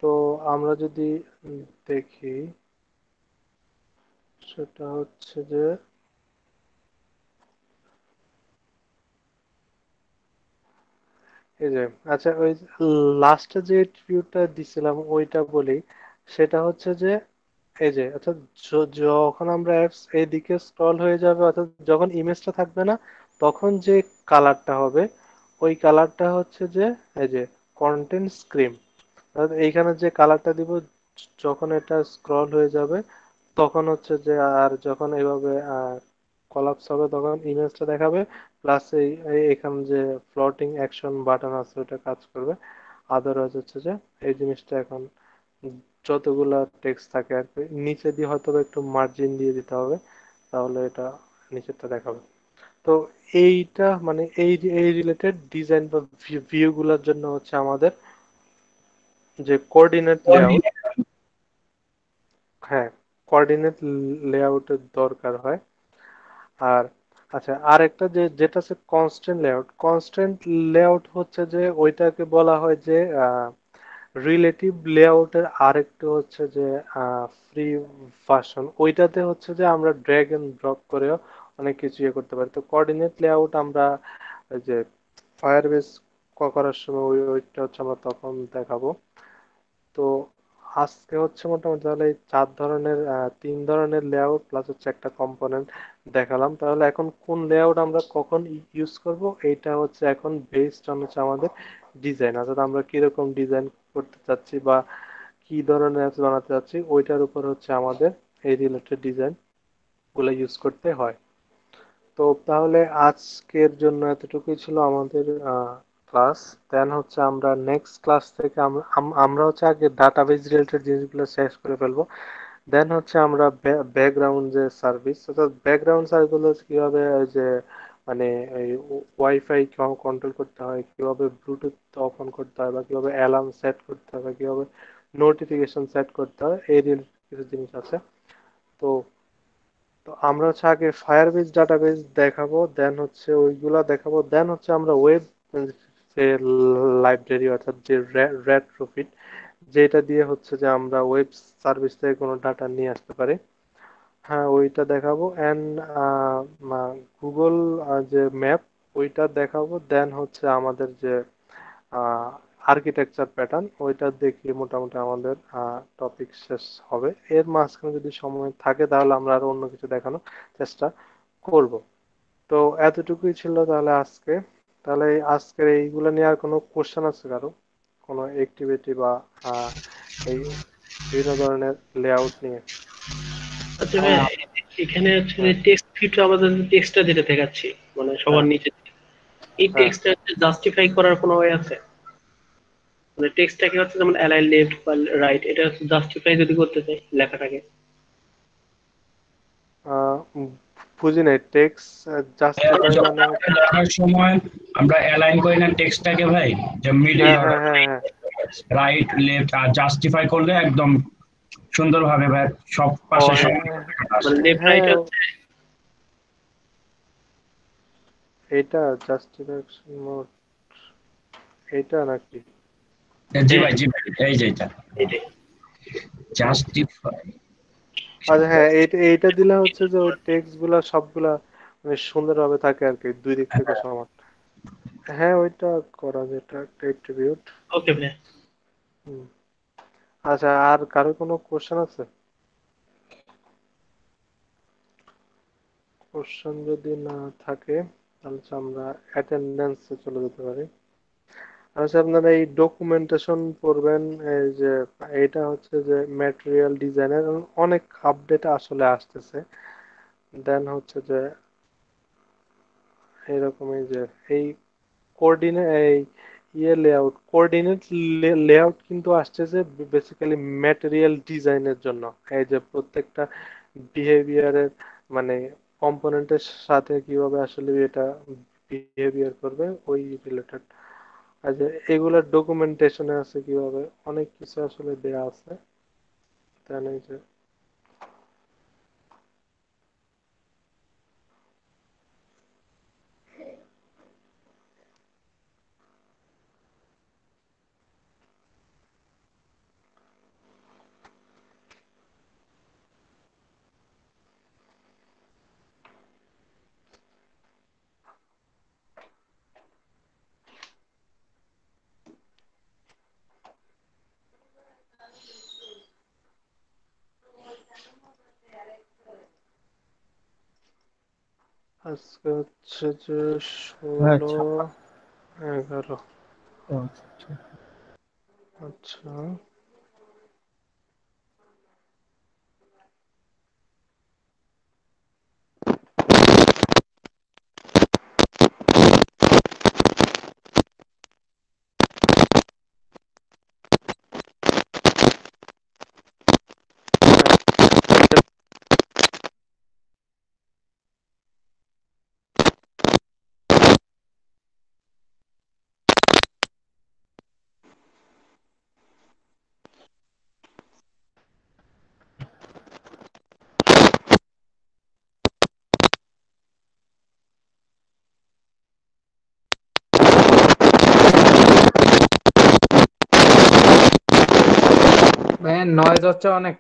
তো আমরা যদি দেখি, সেটা হচ্ছে যে এই যে, আচ্ছা ওই লাস্টে যে রিভিউটা দিছিলাম ওইটা বলি। সেটা হচ্ছে যে এই যে অর্থাৎ যখন আমরা অ্যাপস এইদিকে স্ক্রল হয়ে যাবে, অর্থাৎ যখন ইমেজটা থাকবে না, তখন যে কালারটা হবে ওই কালারটা হচ্ছে যে এই যে কন্টেন্ট স্ক্রিম। অর্থাৎ এইখানে যে কালারটা দিব যখন এটা স্ক্রল হয়ে যাবে, তখন হচ্ছে যে, আর যখন এইভাবে কলাপস হবে তখন ইমেজটা দেখাবে, প্লাস এখানে যে ফ্লোটিং অ্যাকশন বাটন আছে ওটা কাজ করবে। আদারওয়াইজ হচ্ছে যে এই জিনিসটা এখন যতগুলা টেক্সট থাকে আর কি নিচে দিয়ে হয়তো বা একটু মার্জিন দিয়ে দিতে হবে, তাহলে এটা নিচেরটা দেখাবে। তো এইটা মানে এই রিলেটেড ডিজাইন বা ভিউ গুলার জন্য হচ্ছে আমাদের যে কোঅর্ডিনেট লেআউট, হ্যাঁ কোঅর্ডিনেট লেআউটের দরকার হয়। আর আচ্ছা, আর একটা যেটা হচ্ছে কনস্ট্যান্ট লেআউট। কনস্ট্যান্ট লেআউট হচ্ছে যে ওইটাকে বলা হয় যে রিলেটিভ লেআউটের আরেকটু হচ্ছে যে ফ্রি ভার্সন। ওইটাতে হচ্ছে যে আমরা ড্র্যাগ এন্ড ড্রপ করেও অনেক কিছু ইয়ে করতে পারি। তো কোঅর্ডিনেট লেআউট আমরা ওই যে ফায়ারবেস করার সময় ওইটা হচ্ছে আমরা তখন দেখাবো। তো আজকে হচ্ছে মোটামুটি তাহলে এই চার ধরনের তিন ধরনের লেআউট প্লাস হচ্ছে একটা কম্পোনেন্ট দেখালাম। তাহলে এখন কোন লেআউট আমরা কখন ইউজ করব, এইটা হচ্ছে এখন বেসড অন হচ্ছে আমাদের ডিজাইন, অর্থাৎ আমরা কিরকম ডিজাইন করতে চাচ্ছি বা কি ধরনের অ্যাপস বানাতে চাচ্ছি ওইটার উপর হচ্ছে আমাদের এই রিলেটেড ডিজাইন গুলো ইউজ করতে হয়। তো তাহলে আজকের জন্য এতটুকুই ছিল আমাদের ক্লাস। দেন হচ্ছে আমরা নেক্সট ক্লাস থেকে আমরা হচ্ছে আগে ডাটাবেজ রিলেটেড জিনিসগুলো শেষ করে ফেলবো। দেন হচ্ছে আমরা ব্যাকগ্রাউন্ড যে সার্ভিস, অর্থাৎ ব্যাকগ্রাউন্ড সার্ভিস গুলো কিভাবে ওই যে মানে এই ওয়াইফাই কন্ট্রোল করতে হয়, কিভাবে ব্লুটুথ অফ অন করতে হয়, বা কিভাবে অ্যালার্ম সেট করতে হয়, বা কিভাবে নোটিফিকেশন সেট করতে হয়, এই রিলেটেড কিছু জিনিস আছে। তো তো আমরা হচ্ছে আগে ফায়ারবেস ডাটাবেস দেখাবো, দেন হচ্ছে ওইগুলা দেখাবো, দেন হচ্ছে আমরা ওয়েব যে লাইব্রেরি অর্থাৎ যে রেট্রোফিট, যেটা দিয়ে হচ্ছে যে আমরা ওয়েব সার্ভিস থেকে কোনো ডাটা নিয়ে আসতে পারি, হ্যাঁ ওইটা দেখাবো। অ্যান্ড গুগল যে ম্যাপ ওইটা দেখাবো। দেন হচ্ছে আমাদের যে আর্কিটেকচার প্যাটার্ন ওইটা দেখিয়ে মোটামুটি আমাদের টপিক শেষ হবে। এর মাঝখানে যদি সময় থাকে তাহলে আমরা আরো অন্য কিছু দেখানোর চেষ্টা করব। তো এতটুকুই ছিল তাহলে আজকে। তাহলে আজকের এইগুলো নিয়ে আর কোনো কোশ্চেন আছে কারো, কোনো অ্যাক্টিভিটি বা আহ, এই বিভিন্ন ধরনের লেআউট নিয়ে? আচ্ছা ভাই, এখানে হচ্ছে যে হ্যাঁ, টেক্সট ফিট আমাদের টেক্সটটা যেটা দেখাচ্ছি মানে সবার হ্যাঁ, নিচে, এই হ্যাঁ। টেক্সটটা জাস্টিফাই করার কোনো ওয়ে আছে? মানে টেক্সটটাকে হচ্ছে যেমন অ্যালাইন লেফট বা রাইট, এটা হচ্ছে জাস্টিফাই যদি করতে চাই লেখাটাকে। উম, বুঝি নাই টেক্সট জাস্টিফাই যখন মানে? আমরা লেখার সময় আমরা অ্যালাইন করি না টেক্সটটাকে ভাই, যে মিডল হ্যাঁ, হ্যাঁ, হ্যাঁ, হ্যাঁ। রাইট লেফট, আর জাস্টিফাই করলে একদম সুন্দরভাবে ভাই সব ও পাশে সব হ্যাঁ, মানে লেফট রাইট হ্যাঁ, হচ্ছে এটা জাস্টিফিকেশন মোড, এটা নাকি? জি হ্যাঁ ভাই, জি ভাই, এই যে এটা এটাই। জাস্টিফাই। আচ্ছা হ্যাঁ, এইটা এইটা দিলে হচ্ছে যে ওই টেক্সট গুলা সবগুলা মানে সুন্দরভাবে থাকে আর কি, দুই দিক থেকে সমান। হ্যাঁ ওইটা করা যায়, এটা একটা অ্যাট্রিবিউট। ওকে ভাই। আচ্ছা, আর কারো কোনো কোশ্চেন আছে? কোশ্চেন যদি না থাকে তাহলে হচ্ছে আমরা অ্যাটেন্ডেন্সে চলে যেতে পারি। আচ্ছা, আপনারা এই ডকুমেন্টেশন পড়বেন। এই যে এটা হচ্ছে যে ম্যাটেরিয়াল ডিজাইনের অনেক আপডেট আসলে আসতেছে। দেন হচ্ছে যে এরকমই যে এই কোঅর্ডিনেট এই লেআউট কোঅর্ডিনেট লেআউট কিন্তু আসছে বেসিক্যালি ম্যাটেরিয়াল ডিজাইনের জন্য। এই যে প্রত্যেকটা বিহেভিয়ারের মানে কম্পোনেন্টের সাথে কিভাবে আসলে এটা বিহেভিয়ার করবে ওই রিলেটেড। আর যে এগুলার ডকুমেন্টেশনে আছে কিভাবে, অনেক কিছু আসলে দেয়া আছে। তাই না? এই যে আজকে হচ্ছে যে হ্যাঁ 16, 11। আচ্ছা। আচ্ছা, ভাইয়া নয়েজ হচ্ছে অনেক।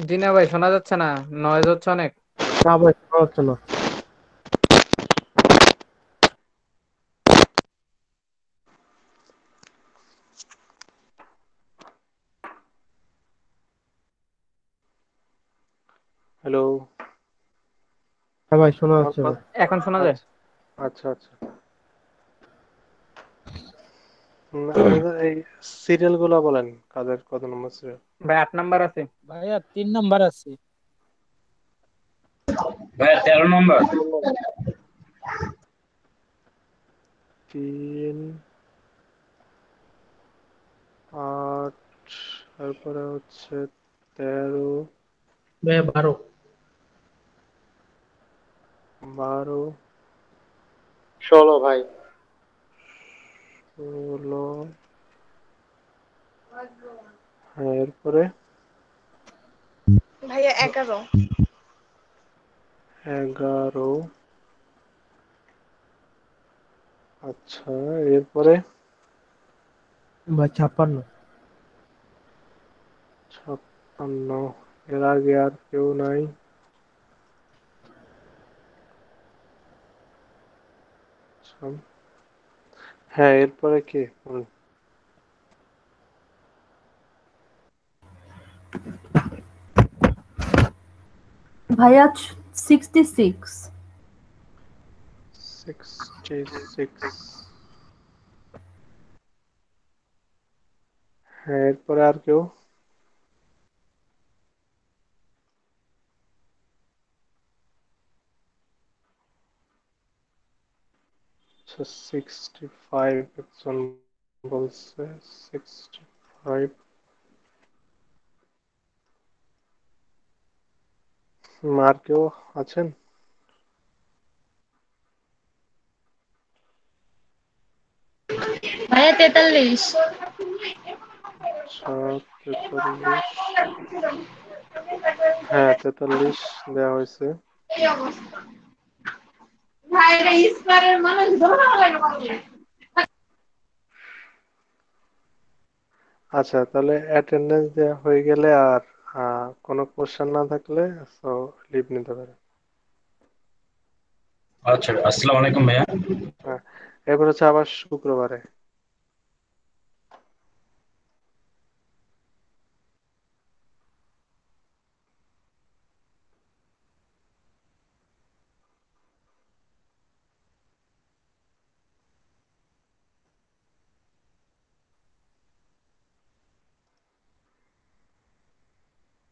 জি না ভাই, শোনা যাচ্ছে না, নয়েজ হচ্ছে অনেক। না ভাই শোনা হচ্ছে না। হ্যালো। হ্যাঁ ভাই শোনা আমার যাচ্ছে ভাই। এখন শোনা যায়? আচ্ছা, আচ্ছা, আচ্ছা। আমাদের এই সিরিয়াল গুলা বলেন, কাদের কত নম্বর সিরিয়াল? ভাই 8 নাম্বার আছে। ভাইয়া 3 নাম্বার আছে। ভাইয়া 13 নম্বর। 3, 8, তারপরে হচ্ছে 13, ভাইয়া 12। 12, 16 ভাই। 16। হ্যাঁ, এরপরে ভাইয়া 11। 11। আচ্ছা, এরপরে ভাই 56। 56। এর আগে আর কেউ নাই? আচ্ছা, হ্যাঁ, এরপরে কে? ভাইয়া 66। 66। হ্যাঁ, এরপরে আর কেউ? আচ্ছা, 65 একজন বলছে। 65। আর কেউ আছেন? ভাইয়া 43। আচ্ছা, 43। হ্যাঁ, 43 দেওয়া হয়েছে। এই অবস্থা। ভাই এটা স্কয়ারের মানুষ ধরা লাগে। আচ্ছা, তাহলে অ্যাটেন্ডেন্স দেওয়া হয়ে গেলে আর কোনো কোশ্চেন না থাকলে তো লিভ নিতে পারে। আচ্ছা, আসসালামু আলাইকুম ভাইয়া। হ্যাঁ, এরপর হচ্ছে আবার শুক্রবারে।